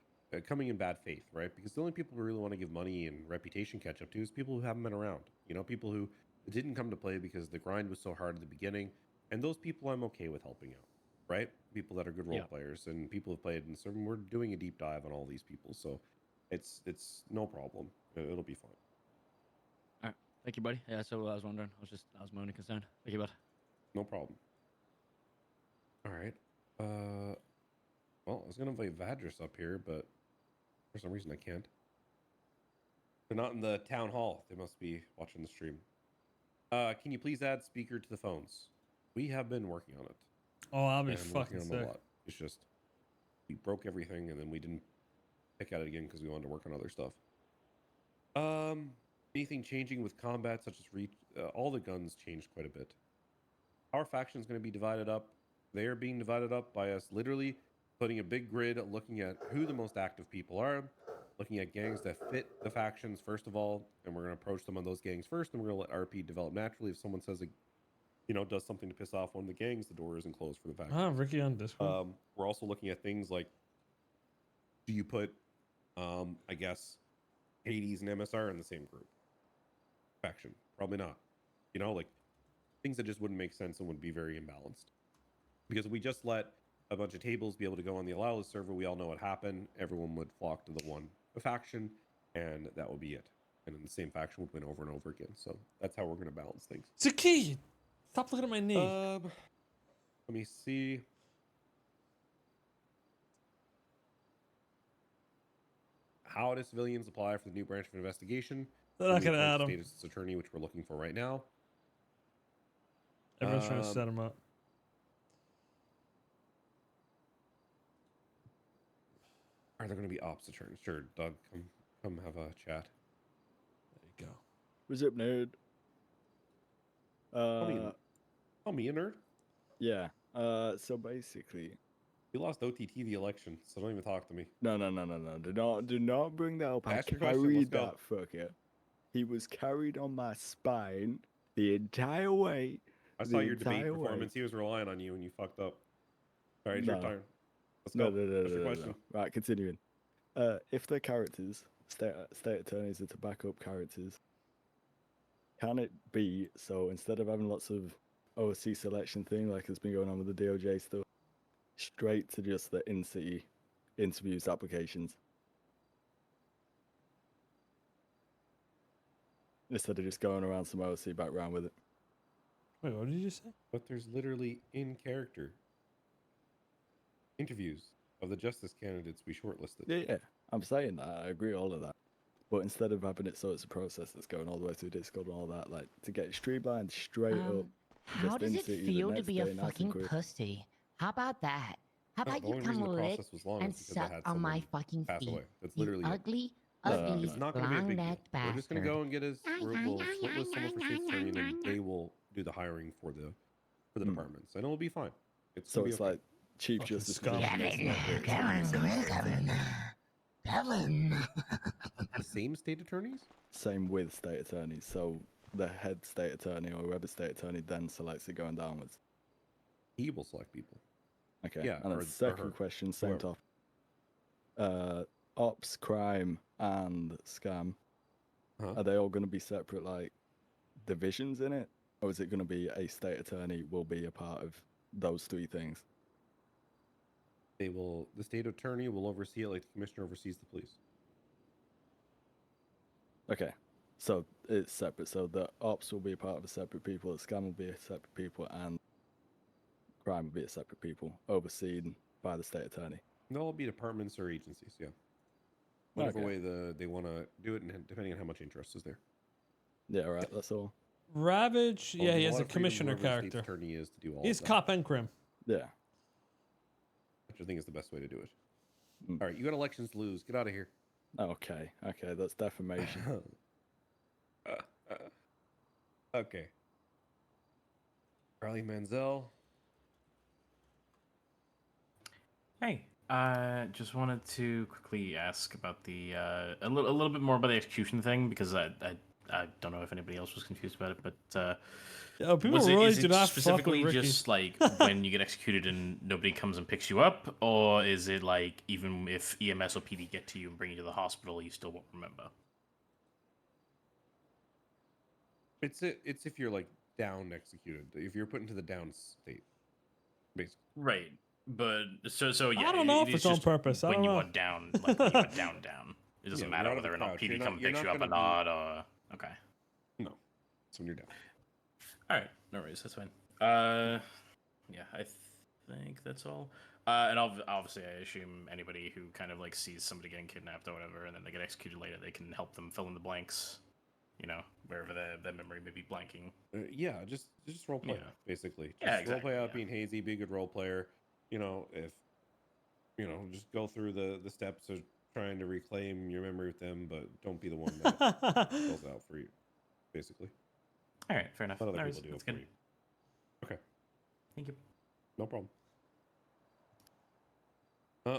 Speaker 2: coming in bad faith, right? Because the only people who really want to give money and reputation catch up to is people who haven't been around. People who didn't come to play because the grind was so hard at the beginning. And those people I'm okay with helping out, right? People that are good role players and people who've played. And so we're doing a deep dive on all these people. So it's no problem. It'll be fine.
Speaker 5: All right. Thank you, buddy. Yeah, so I was wondering. That was my only concern. Thank you, bud.
Speaker 2: No problem. All right. Well, I was going to invite Vadris up here, but for some reason I can't. They're not in the town hall. They must be watching the stream. Can you please add speaker to the phones? We have been working on it.
Speaker 1: Oh, I'll be fucking sick.
Speaker 2: A lot. It's just we broke everything and then we didn't pick at it again because we wanted to work on other stuff. Anything changing with combat, such as all the guns changed quite a bit. Our faction is going to be divided up. They are being divided up by us literally putting a big grid, looking at who the most active people are, looking at gangs that fit the factions first of all, and we're going to approach them on those gangs first, and we're going to let RP develop naturally. If someone says does something to piss off one of the gangs, the door isn't closed for the faction.
Speaker 1: Ricky on Discord.
Speaker 2: We're also looking at things like, do you put, I guess, Hades and MSR in the same group faction? Probably not. Like things that just wouldn't make sense and would be very imbalanced. Because if we just let a bunch of tables be able to go on the allow list server, we all know what happened. Everyone would flock to the one faction, and that would be it. And then the same faction would win over and over again. So that's how we're going to balance things.
Speaker 1: Zaki! Stop looking at my knee.
Speaker 2: Let me see. How do civilians apply for the new branch of investigation?
Speaker 1: They're not going to add them.
Speaker 2: Status attorney, which we're looking for right now.
Speaker 1: Everyone's trying to set them up.
Speaker 2: Are there going to be ops attorneys? Sure, Doug, come have a chat.
Speaker 1: There you go.
Speaker 6: What's up, nerd?
Speaker 2: Call me a nerd.
Speaker 6: Yeah. So basically,
Speaker 2: you lost OTT the election, so don't even talk to me.
Speaker 6: No. Do not bring that up. I carried that fucker. He was carried on my spine the entire way.
Speaker 2: I saw your debate performance. He was relying on you, and you fucked up. All right, it's your turn. Let's go. What's your question?
Speaker 6: Right, continuing. If the characters, state attorneys are to back up characters, can it be so instead of having lots of OC selection thing like has been going on with the DOJ stuff, straight to just the in-city interviews applications? Instead of just going around some OC background with it.
Speaker 1: Wait, what did you say?
Speaker 2: But there's literally in-character interviews of the justice candidates we shortlisted.
Speaker 6: Yeah, I'm saying that. I agree all of that. But instead of having it so it's a process that's going all the way through Discord and all that, like to get it streamlined straight up.
Speaker 7: How does it feel to be a fucking pussy? How about that? How
Speaker 2: The
Speaker 7: about you
Speaker 2: only reason
Speaker 7: come
Speaker 2: the
Speaker 7: lick
Speaker 2: process was long
Speaker 7: and
Speaker 2: is because I
Speaker 7: suck
Speaker 2: had
Speaker 7: on my
Speaker 2: someone
Speaker 7: fucking
Speaker 2: pass
Speaker 7: feet?
Speaker 2: away. That's
Speaker 7: You
Speaker 2: literally it.
Speaker 7: ugly,
Speaker 6: No,
Speaker 7: ugly,
Speaker 2: It's not going to be a big deal.
Speaker 7: long-necked
Speaker 2: We're just going to
Speaker 7: bastard.
Speaker 2: go and get his. We'll split with someone for state's attorney, and then they will do the hiring for the departments, and it'll be fine. It's
Speaker 6: So
Speaker 2: gonna be
Speaker 6: it's
Speaker 2: okay.
Speaker 6: like Chief
Speaker 1: Fucking
Speaker 6: Justice
Speaker 1: scum.
Speaker 6: position. It's not the
Speaker 7: Kevin,
Speaker 6: same state attorney.
Speaker 7: Kevin.
Speaker 2: The same state attorneys.
Speaker 6: Same with state attorneys. So the head state attorney or whoever state attorney then selects it going downwards.
Speaker 2: He will select people.
Speaker 6: Okay.
Speaker 2: Yeah,
Speaker 6: And
Speaker 2: or
Speaker 6: then second
Speaker 2: her,
Speaker 6: question, same
Speaker 2: whoever.
Speaker 6: topic. Ops, crime, and scam.
Speaker 2: Huh?
Speaker 6: Are they all going to be separate, like divisions in it, or is it going to be a state attorney will be a part of those three things?
Speaker 2: They will. The state attorney will oversee it, like the commissioner oversees the police.
Speaker 6: Okay. So it's separate. So the ops will be a part of a separate people, the scam will be a separate people, and crime will be a separate people, overseen by the state attorney.
Speaker 2: They'll all be departments or agencies. Yeah. Whatever way they want to do it, and depending on how much interest is there.
Speaker 6: Yeah. All right. That's all.
Speaker 1: Ravage,
Speaker 2: Well,
Speaker 1: yeah, he
Speaker 2: there's
Speaker 1: has a
Speaker 2: lot of freedom
Speaker 1: commissioner
Speaker 2: whoever the state's
Speaker 1: character.
Speaker 2: attorney is to do all.
Speaker 1: He's
Speaker 2: of that,
Speaker 1: cop and crim.
Speaker 6: Yeah.
Speaker 2: which I think is the best way to do it.
Speaker 6: Mm.
Speaker 2: All right, you got elections to lose. Get out of here.
Speaker 6: Okay. Okay. That's defamation.
Speaker 2: Okay. Charlie Manziel.
Speaker 8: Hey, just wanted to quickly ask about the a little bit more about the execution thing because I don't know if anybody else was confused about it, but
Speaker 1: People
Speaker 8: was
Speaker 1: really
Speaker 8: is
Speaker 1: do
Speaker 8: it
Speaker 1: not fuck
Speaker 8: specifically
Speaker 1: with Ricky.
Speaker 8: just like when you get executed and nobody comes and picks you up, or is it like even if EMS or PD get to you and bring you to the hospital, you still won't remember?
Speaker 2: It's if you're like down executed. If you're put into the down state, basically.
Speaker 8: Right, but so yeah.
Speaker 1: I don't know if
Speaker 8: is
Speaker 1: it's on
Speaker 8: just
Speaker 1: purpose. I
Speaker 8: when
Speaker 1: don't
Speaker 8: you
Speaker 1: know.
Speaker 8: are down, like when you are down. It doesn't
Speaker 2: Yeah,
Speaker 8: matter
Speaker 2: you're out of
Speaker 8: whether
Speaker 2: the
Speaker 8: or not
Speaker 2: crouch. You're
Speaker 8: PD
Speaker 2: not- you're
Speaker 8: picks
Speaker 2: not
Speaker 8: you up or
Speaker 2: gonna be-
Speaker 8: not, or okay.
Speaker 2: No, it's when you're down.
Speaker 8: All right, no worries, that's fine. Yeah, I think that's all. And obviously, I assume anybody who kind of like sees somebody getting kidnapped or whatever, and then they get executed later, they can help them fill in the blanks. You know, wherever their memory may be blanking.
Speaker 2: Yeah, just role play,
Speaker 8: Yeah.
Speaker 2: basically. Just
Speaker 8: Yeah,
Speaker 2: role
Speaker 8: exactly,
Speaker 2: play out
Speaker 8: yeah.
Speaker 2: being hazy, be a good role player. You know, if just go through the steps of trying to reclaim your memory with them, but don't be the one that fills it out for you, basically.
Speaker 8: All right, fair enough.
Speaker 2: Let other
Speaker 8: No
Speaker 2: people
Speaker 8: worries,
Speaker 2: do it
Speaker 8: that's
Speaker 2: for
Speaker 8: good.
Speaker 2: you. Okay,
Speaker 8: Thank you.
Speaker 2: no problem.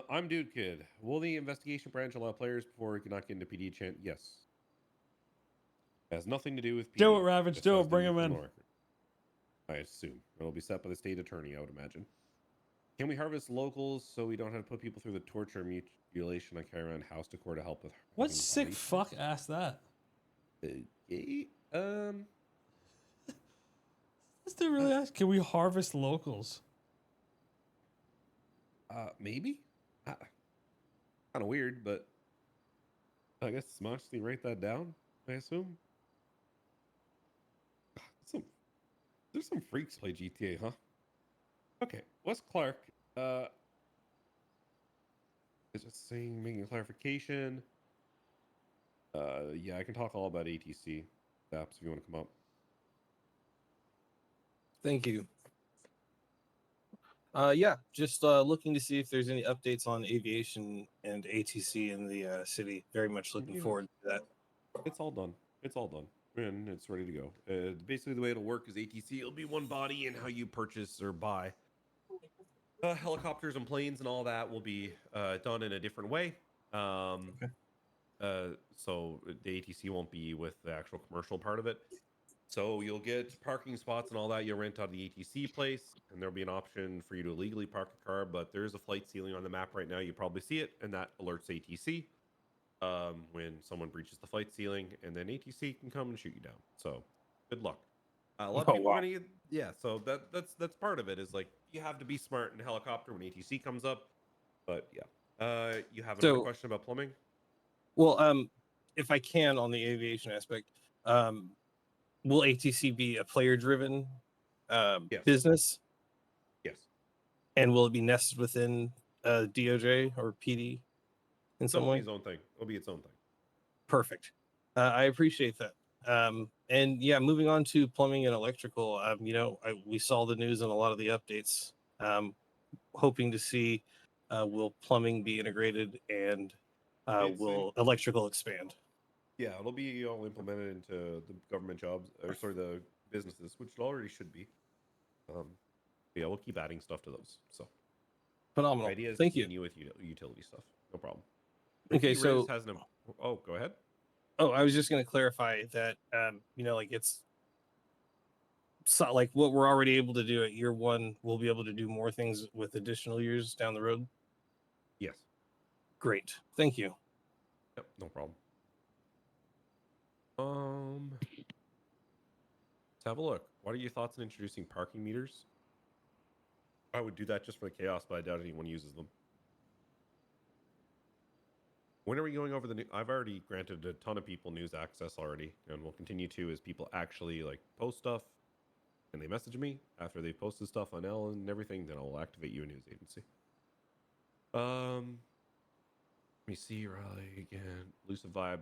Speaker 2: I'm Dude Kid. Will the investigation branch allow players before we cannot get into PD chant? Yes. It has nothing to do with PD.
Speaker 1: Do it, Ravage,
Speaker 2: Just
Speaker 1: do
Speaker 2: has
Speaker 1: it,
Speaker 2: to
Speaker 1: bring
Speaker 2: do
Speaker 1: him
Speaker 2: with
Speaker 1: in.
Speaker 2: criminal record. I assume. It'll be set by the state attorney, I would imagine. Can we harvest locals so we don't have to put people through the torture and mutilation I carry around house decor to help with
Speaker 1: What
Speaker 2: hiding
Speaker 1: sick
Speaker 2: bodies?
Speaker 1: fuck asked that? Let's do really ask. Can we harvest locals?
Speaker 2: Maybe. Kind of weird, but I guess Smashly write that down. I assume. There's some freaks play GTA, huh? Okay, Wes Clark. Is just saying, making a clarification. Yeah, I can talk all about ATC apps if you want to come up.
Speaker 9: Thank you. Yeah, just looking to see if there's any updates on aviation and ATC in the city. Very much looking
Speaker 2: Yeah.
Speaker 9: forward to that.
Speaker 2: It's all done. It's all done. And it's ready to go. Basically, the way it'll work is ATC, it'll be one body, and how you purchase or buy helicopters and planes and all that will be done in a different way. So the ATC won't be with the actual commercial part of it. So you'll get parking spots and all that. You'll rent out the ATC place, and there'll be an option for you to illegally park a car. But there's a flight ceiling on the map right now. You probably see it, and that alerts ATC when someone breaches the flight ceiling, and then ATC can come and shoot you down. So good luck. A lot of people are gonna get, yeah. So that's part of it. Is like you have to be smart in a helicopter when ATC comes up. But yeah, you have another question about plumbing?
Speaker 9: Well, if I can on the aviation aspect, will ATC be a player-driven
Speaker 2: Yes.
Speaker 9: business?
Speaker 2: Yes.
Speaker 9: And will it be nested within DOJ or PD in some
Speaker 2: It'll
Speaker 9: way?
Speaker 2: be its own thing. It'll be its own thing.
Speaker 9: Perfect. I appreciate that. And yeah, moving on to plumbing and electrical. We saw the news and a lot of the updates. hoping to see? Will plumbing be integrated, and
Speaker 2: It's
Speaker 9: will electrical expand?
Speaker 2: Yeah, it'll be all implemented into the government jobs, or sorry, the businesses, which it already should be. Yeah, we'll keep adding stuff to those. So
Speaker 9: Phenomenal.
Speaker 2: ideas
Speaker 9: Thank you.
Speaker 2: continue with utility stuff. No problem.
Speaker 9: Okay,
Speaker 2: Riz
Speaker 9: so
Speaker 2: has an. Oh, go ahead.
Speaker 9: oh, I was just going to clarify that like it's so, like what we're already able to do at year one, we'll be able to do more things with additional years down the road.
Speaker 2: Yes.
Speaker 9: Great. Thank you.
Speaker 2: Yep. No problem. Let's have a look. What are your thoughts on introducing parking meters? I would do that just for the chaos, but I doubt anyone uses them. When are we going over the new? I've already granted a ton of people news access already, and we'll continue to as people actually like post stuff and they message me after they've posted stuff on L and everything. Then I'll activate you a news agency. Let me see Riley again. Lucid Vibe.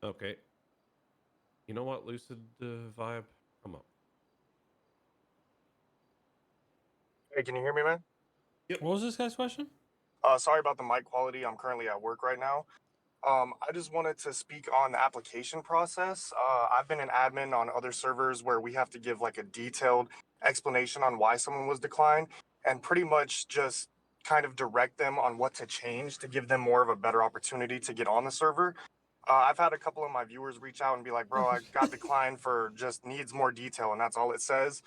Speaker 2: Okay. You know what, Lucid Vibe? Come up.
Speaker 10: Hey, can you hear me, man?
Speaker 2: Yep.
Speaker 1: What was this guy's question?
Speaker 10: Sorry about the mic quality. I'm currently at work right now. I just wanted to speak on the application process. I've been an admin on other servers where we have to give like a detailed explanation on why someone was declined and pretty much just kind of direct them on what to change to give them more of a better opportunity to get on the server. I've had a couple of my viewers reach out and be like, bro, I got declined for just needs more detail, and that's all it says.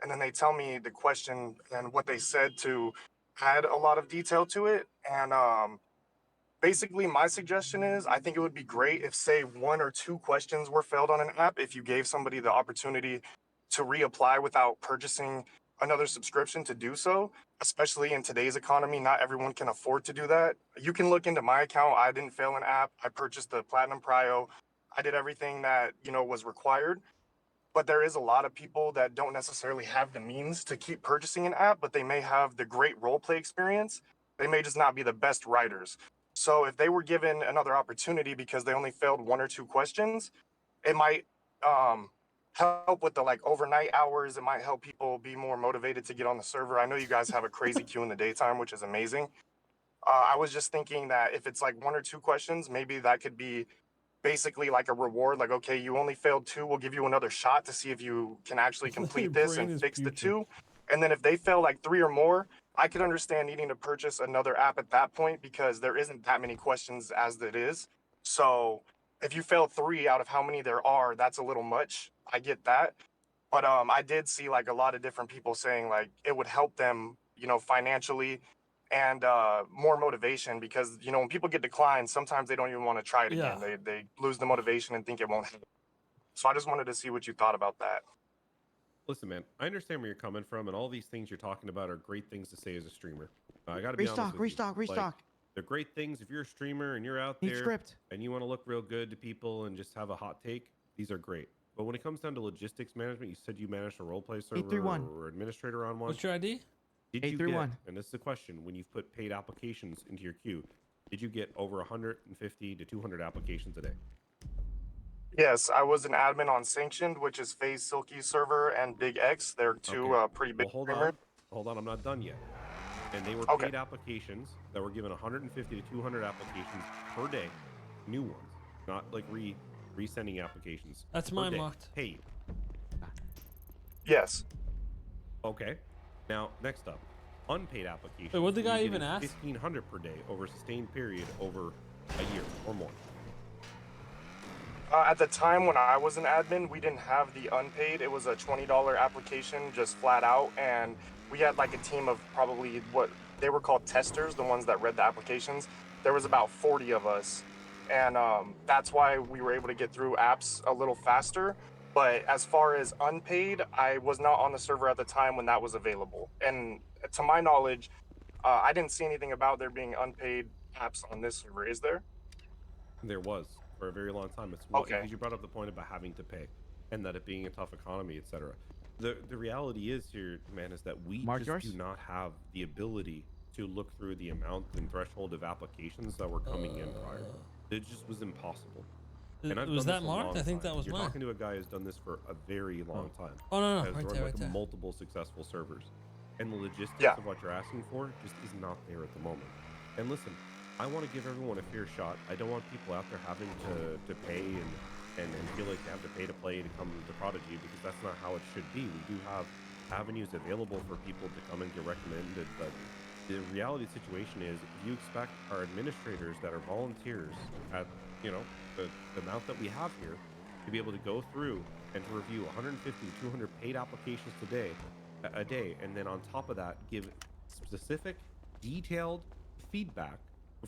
Speaker 10: And then they tell me the question and what they said to add a lot of detail to it. And basically, my suggestion is I think it would be great if, say, 1 or 2 questions were failed on an app, if you gave somebody the opportunity to reapply without purchasing another subscription to do so, especially in today's economy. Not everyone can afford to do that. You can look into my account. I didn't fail an app. I purchased the Platinum Prio. I did everything that, was required. But there is a lot of people that don't necessarily have the means to keep purchasing an app, but they may have the great roleplay experience. They may just not be the best writers. So if they were given another opportunity because they only failed 1 or 2 questions, it might help with the like overnight hours. It might help people be more motivated to get on the server. I know you guys have a crazy queue in the daytime, which is amazing. I was just thinking that if it's like 1 or 2 questions, maybe that could be basically like a reward. Like, okay, you only failed 2, we'll give you another shot to see if you can actually complete this and fix the 2. And then if they fail like 3 or more, I could understand needing to purchase another app at that point because there isn't that many questions as it is. So if you fail 3 out of how many there are, that's a little much. I get that. But I did see like a lot of different people saying like it would help them, financially and more motivation because, when people get declined, sometimes they don't even want to try it again. They lose the motivation and think it won't happen. So I just wanted to see what you thought about that.
Speaker 2: Listen, man, I understand where you're coming from, and all these things you're talking about are great things to say as a streamer. I gotta be honest with you. Like, they're great things if you're a streamer and you're out there and you want to look real good to people and just have a hot take. These are great. But when it comes down to logistics management, you said you managed a roleplay server or administrator on one.
Speaker 1: What's your ID?
Speaker 2: Did you get, and this is the question, when you've put paid applications into your queue, did you get over 150 to 200 applications a day?
Speaker 10: Yes, I was an admin on Sanctioned, which is FaZe Silky's server, and Big X. They're two pretty big streamers.
Speaker 2: Hold on, I'm not done yet. And they were paid applications that were given 150 to 200 applications per day, new ones, not like resending applications.
Speaker 1: That's mine locked.
Speaker 2: Paid.
Speaker 10: Yes.
Speaker 2: Okay. Now, next up, unpaid applications.
Speaker 1: Wait, what the guy even ask?
Speaker 2: 1,500 per day over a sustained period over a year or more.
Speaker 10: At the time when I was an admin, we didn't have the unpaid. It was a $20 application, just flat out, and we had like a team of probably what they were called testers, the ones that read the applications. There was about 40 of us, and that's why we were able to get through apps a little faster. But as far as unpaid, I was not on the server at the time when that was available. And to my knowledge, I didn't see anything about there being unpaid apps on this server. Is there?
Speaker 2: There was for a very long time. It's because you brought up the point about having to pay and that it being a tough economy, etc. The reality is here, man, is that we just do not have the ability to look through the amount and threshold of applications that were coming in prior. It just was impossible. And I've
Speaker 1: Was
Speaker 2: done
Speaker 1: that
Speaker 2: this a
Speaker 1: marked?
Speaker 2: long
Speaker 1: I think
Speaker 2: time.
Speaker 1: that was
Speaker 2: You're
Speaker 1: mine.
Speaker 2: talking to a guy who's done this for a very long time.
Speaker 1: Oh no,
Speaker 2: Has
Speaker 1: right
Speaker 2: run
Speaker 1: there,
Speaker 2: like
Speaker 1: right there.
Speaker 2: multiple successful servers, and the logistics
Speaker 10: Yeah.
Speaker 2: of what you're asking for just is not there at the moment. And listen, I want to give everyone a fair shot. I don't want people out there having to pay and feel like they have to pay to play to come to Prodigy, because that's not how it should be. We do have avenues available for people to come and get recommended, but the reality situation is, if you expect our administrators that are volunteers at, you know, the amount that we have here, to be able to go through and to review 150, 200 paid applications a day, and then on top of that, give specific, detailed feedback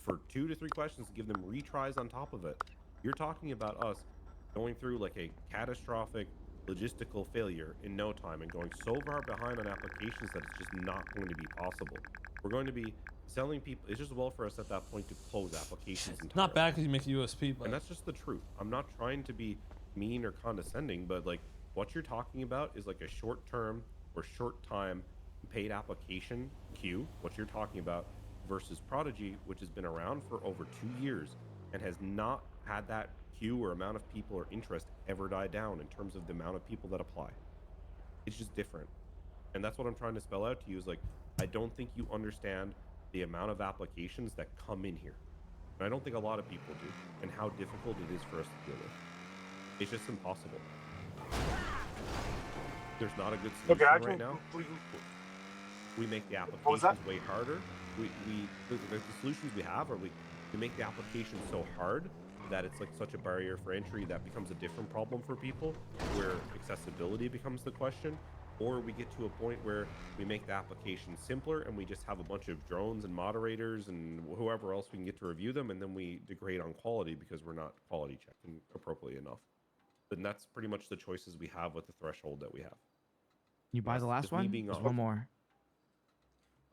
Speaker 2: for 2 to 3 questions, give them retries on top of it. You're talking about us going through like a catastrophic logistical failure in no time and going so far behind on applications that it's just not going to be possible. We're going to be selling people. It's just well for us at that point to close applications entirely.
Speaker 1: Not bad because you make a USP, but
Speaker 2: And that's just the truth. I'm not trying to be mean or condescending, but like what you're talking about is like a short term or short time paid application queue, what you're talking about, versus Prodigy, which has been around for over 2 years and has not had that queue or amount of people or interest ever die down in terms of the amount of people that apply. It's just different. And that's what I'm trying to spell out to you is like, I don't think you understand the amount of applications that come in here. And I don't think a lot of people do, and how difficult it is for us to deal with. It's just impossible. There's not a good solution right now. We make the applications way harder. The solutions we have are we make the application so hard that it's like such a barrier for entry that becomes a different problem for people, where accessibility becomes the question. Or we get to a point where we make the application simpler and we just have a bunch of drones and moderators and whoever else we can get to review them, and then we degrade on quality because we're not quality checking appropriately enough. And that's pretty much the choices we have with the threshold that we have.
Speaker 11: You buy the last one? There's one more.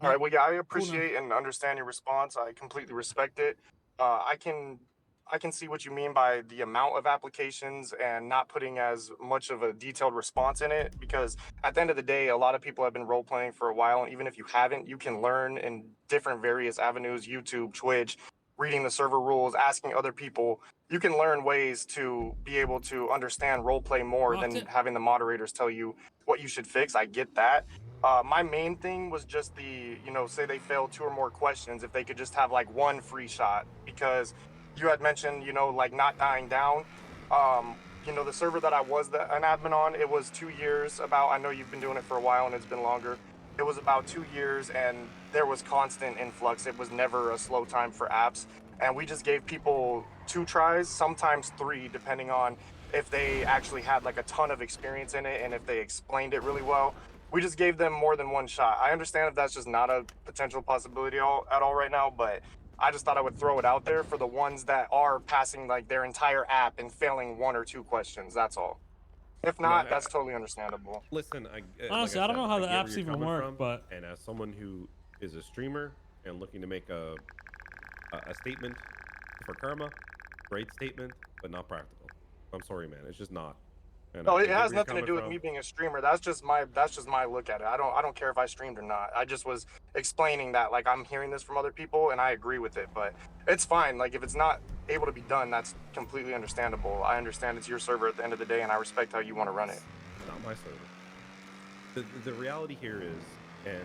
Speaker 10: All right. Well, yeah, I appreciate and understand your response. I completely respect it. I can see what you mean by the amount of applications and not putting as much of a detailed response in it, because at the end of the day, a lot of people have been role playing for a while, and even if you haven't, you can learn in different various avenues: YouTube, Twitch, reading the server rules, asking other people. You can learn ways to be able to understand role play more than having the moderators tell you what you should fix. I get that. My main thing was just say they failed 2 or more questions, if they could just have like one free shot, because you had mentioned, like not dying down. The server that I was an admin on, it was 2 years about. I know you've been doing it for a while and it's been longer. It was about 2 years and there was constant influx. It was never a slow time for apps. And we just gave people 2 tries, sometimes 3, depending on if they actually had like a ton of experience in it and if they explained it really well. We just gave them more than 1 shot. I understand if that's just not a potential possibility at all right now, but I just thought I would throw it out there for the ones that are passing like their entire app and failing 1 or 2 questions. That's all. If not, that's totally understandable.
Speaker 2: Listen,
Speaker 1: honestly, I don't know how the apps even work, but
Speaker 2: and as someone who is a streamer and looking to make a statement for karma, great statement, but not practical. I'm sorry, man. It's just not. And
Speaker 10: No, it has nothing to do with me being a streamer. That's just my look at it. I don't care if I streamed or not. I just was explaining that, like, I'm hearing this from other people and I agree with it, but it's fine. Like, if it's not able to be done, that's completely understandable. I understand it's your server at the end of the day and I respect how you want to run it.
Speaker 2: Not my server. The reality here is, and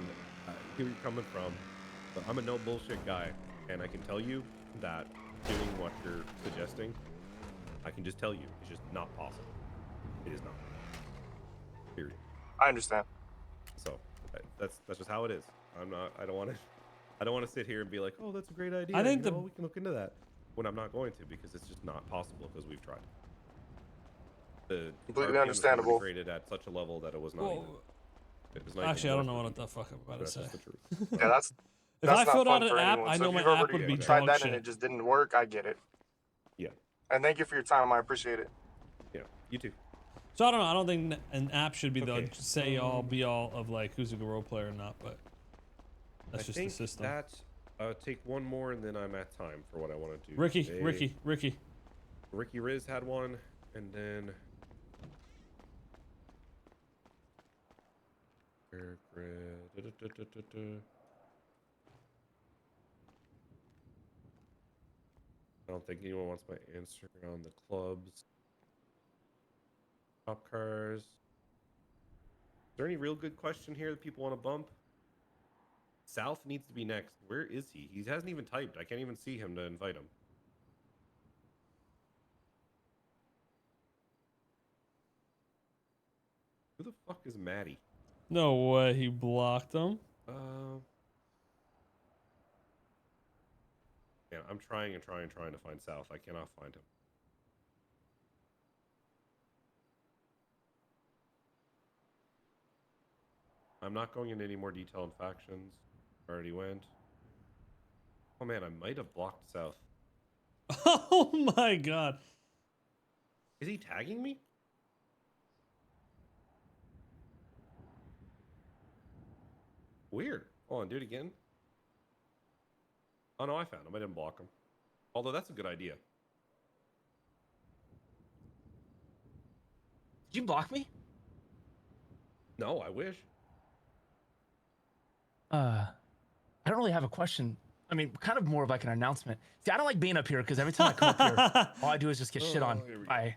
Speaker 2: here you're coming from, but I'm a no bullshit guy, and I can tell you that doing what you're suggesting, I can just tell you, it's just not possible. It is not. Period.
Speaker 10: I understand.
Speaker 2: So that's just how it is. I don't want to sit here and be like, oh, that's a great idea.
Speaker 1: I think
Speaker 2: we can look into that, when I'm not going to, because it's just not possible, because we've tried. The
Speaker 10: completely understandable.
Speaker 2: Integrated at such a level that it was not.
Speaker 1: Actually, I don't know what the fuck I'm about to say.
Speaker 2: Just the truth.
Speaker 10: Yeah, that's.
Speaker 1: If
Speaker 10: that's
Speaker 1: I
Speaker 10: not
Speaker 1: filled
Speaker 10: fun
Speaker 1: out an
Speaker 10: for
Speaker 1: app,
Speaker 10: anyone.
Speaker 1: I
Speaker 10: So
Speaker 1: know
Speaker 10: if
Speaker 1: my
Speaker 10: you've
Speaker 1: app
Speaker 10: already
Speaker 1: would be
Speaker 10: tried
Speaker 1: dog
Speaker 10: that
Speaker 1: shit.
Speaker 10: and it just didn't work, I get it.
Speaker 2: Yeah.
Speaker 10: And thank you for your time. I appreciate it.
Speaker 2: Yeah, you too.
Speaker 1: So I don't know. I don't think an app should be the say all be all of like who's a good role player or not, but that's just the system.
Speaker 2: Take one more and then I'm at time for what I want to do. Ricky Riz had one, and then I don't think anyone wants my answer on the clubs. Top cars. Is there any real good question here that people want to bump? South needs to be next. Where is he? He hasn't even typed. I can't even see him to invite him. Who the fuck is Maddie?
Speaker 1: No way, he blocked him.
Speaker 2: Yeah, I'm trying to find South. I cannot find him. I'm not going into any more detail on factions. Already went. Oh man, I might have blocked South.
Speaker 1: Oh my god.
Speaker 2: Is he tagging me? Weird. Hold on, do it again. Oh no, I found him. I didn't block him. Although that's a good idea.
Speaker 12: Did you block me?
Speaker 2: No, I wish.
Speaker 12: I don't really have a question. I mean, kind of more of like an announcement. See, I don't like being up here because every time I come up here, all I do is just get shit on by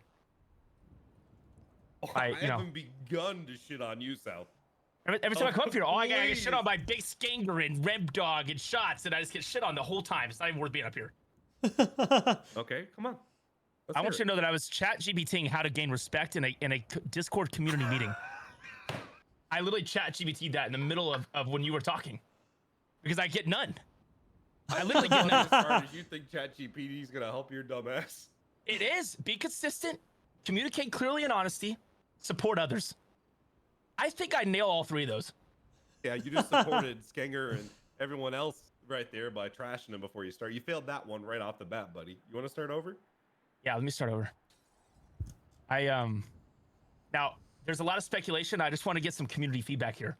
Speaker 2: I haven't begun to shit on you, South.
Speaker 12: Every time I come up here, all I get shit on by Big Skanger and Rem Dog and Shots, and I just get shit on the whole time. It's not even worth being up here.
Speaker 2: Okay, come on.
Speaker 12: I want you to know that I was chat GBTing how to gain respect in a Discord community meeting. I literally chat GBT'd that in the middle of when you were talking. Because I get none. I literally get none.
Speaker 2: As far as you think ChatGPT is going to help your dumb ass?
Speaker 12: It is. Be consistent. Communicate clearly and honesty. Support others. I think I nail all three of those.
Speaker 2: Yeah, you just supported Skanger and everyone else right there by trashing him before you start. You failed that one right off the bat, buddy. You want to start over?
Speaker 12: Yeah, let me start over. Now, there's a lot of speculation. I just want to get some community feedback here.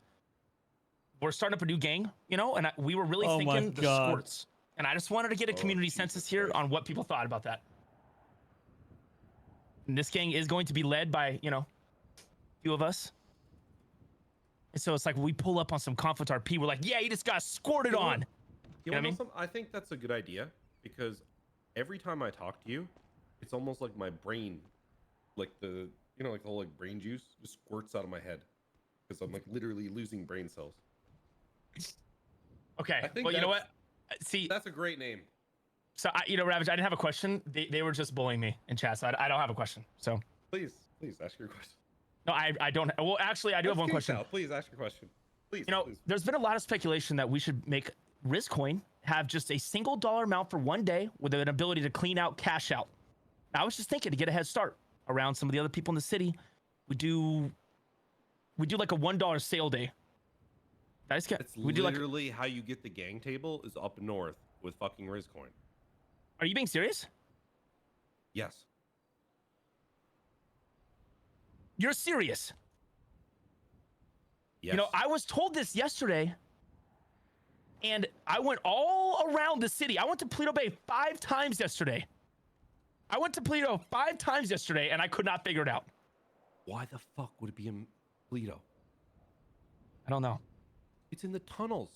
Speaker 12: We're starting up a new gang, you know, and we were really thinking the squirts. And I just wanted to get a community census here on what people thought about that. And this gang is going to be led by, you know, a few of us. And so it's like we pull up on some conflict RP. We're like, yeah, he just got squirted on.
Speaker 2: You know what I mean? I think that's a good idea because every time I talk to you, it's almost like my brain, like the, you know, like the whole like brain juice just squirts out of my head because I'm like literally losing brain cells.
Speaker 12: Okay. Well, you know what? See,
Speaker 2: that's a great name.
Speaker 12: So, you know, Ravage, I didn't have a question. They were just bullying me in chat, so I don't have a question. So
Speaker 2: please ask your question.
Speaker 12: No, I don't. Well, actually, I do have one question.
Speaker 2: Please ask your question. Please.
Speaker 12: You know,
Speaker 2: please.
Speaker 12: There's been a lot of speculation that we should make RizCoin have just a single dollar amount for one day with an ability to clean out cash out. I was just thinking to get a head start around some of the other people in the city. We do like a $1 sale day.
Speaker 2: It's literally how you get the gang table is up north with fucking RizCoin.
Speaker 12: Are you being serious?
Speaker 2: Yes.
Speaker 12: You're serious?
Speaker 2: Yes.
Speaker 12: You know, I was told this yesterday, and I went all around the city. I went to Paleto Bay 5 times yesterday. I went to Paleto 5 times yesterday, and I could not figure it out.
Speaker 2: Why the fuck would it be in Paleto?
Speaker 12: I don't know.
Speaker 2: It's in the tunnels.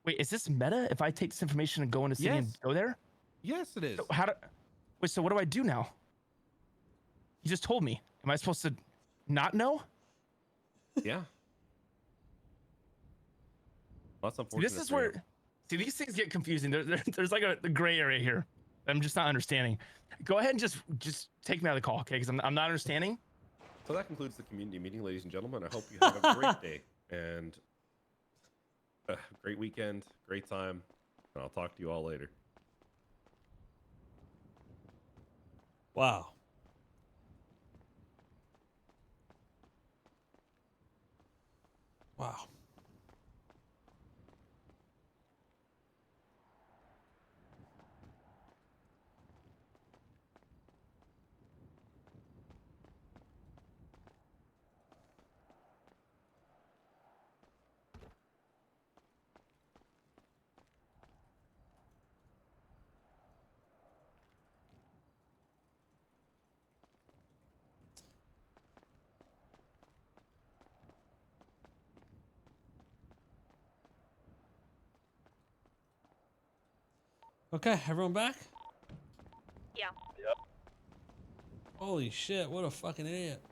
Speaker 12: Wait, is this meta? If I take this information and go into city and go there?
Speaker 2: Yes, it is.
Speaker 12: So so what do I do now? You just told me. Am I supposed to not know?
Speaker 2: Yeah. That's unfortunate.
Speaker 12: This is where, these things get confusing. There's like a gray area here. I'm just not understanding. Go ahead and just take me out of the call, okay? Because I'm not understanding.
Speaker 2: So that concludes the community meeting, ladies and gentlemen. I hope you have a great day and a great weekend, great time. And I'll talk to you all later.
Speaker 1: Wow. Wow. Okay, everyone back?
Speaker 4: Yeah.
Speaker 2: Yep.
Speaker 1: Holy shit, what a fucking idiot.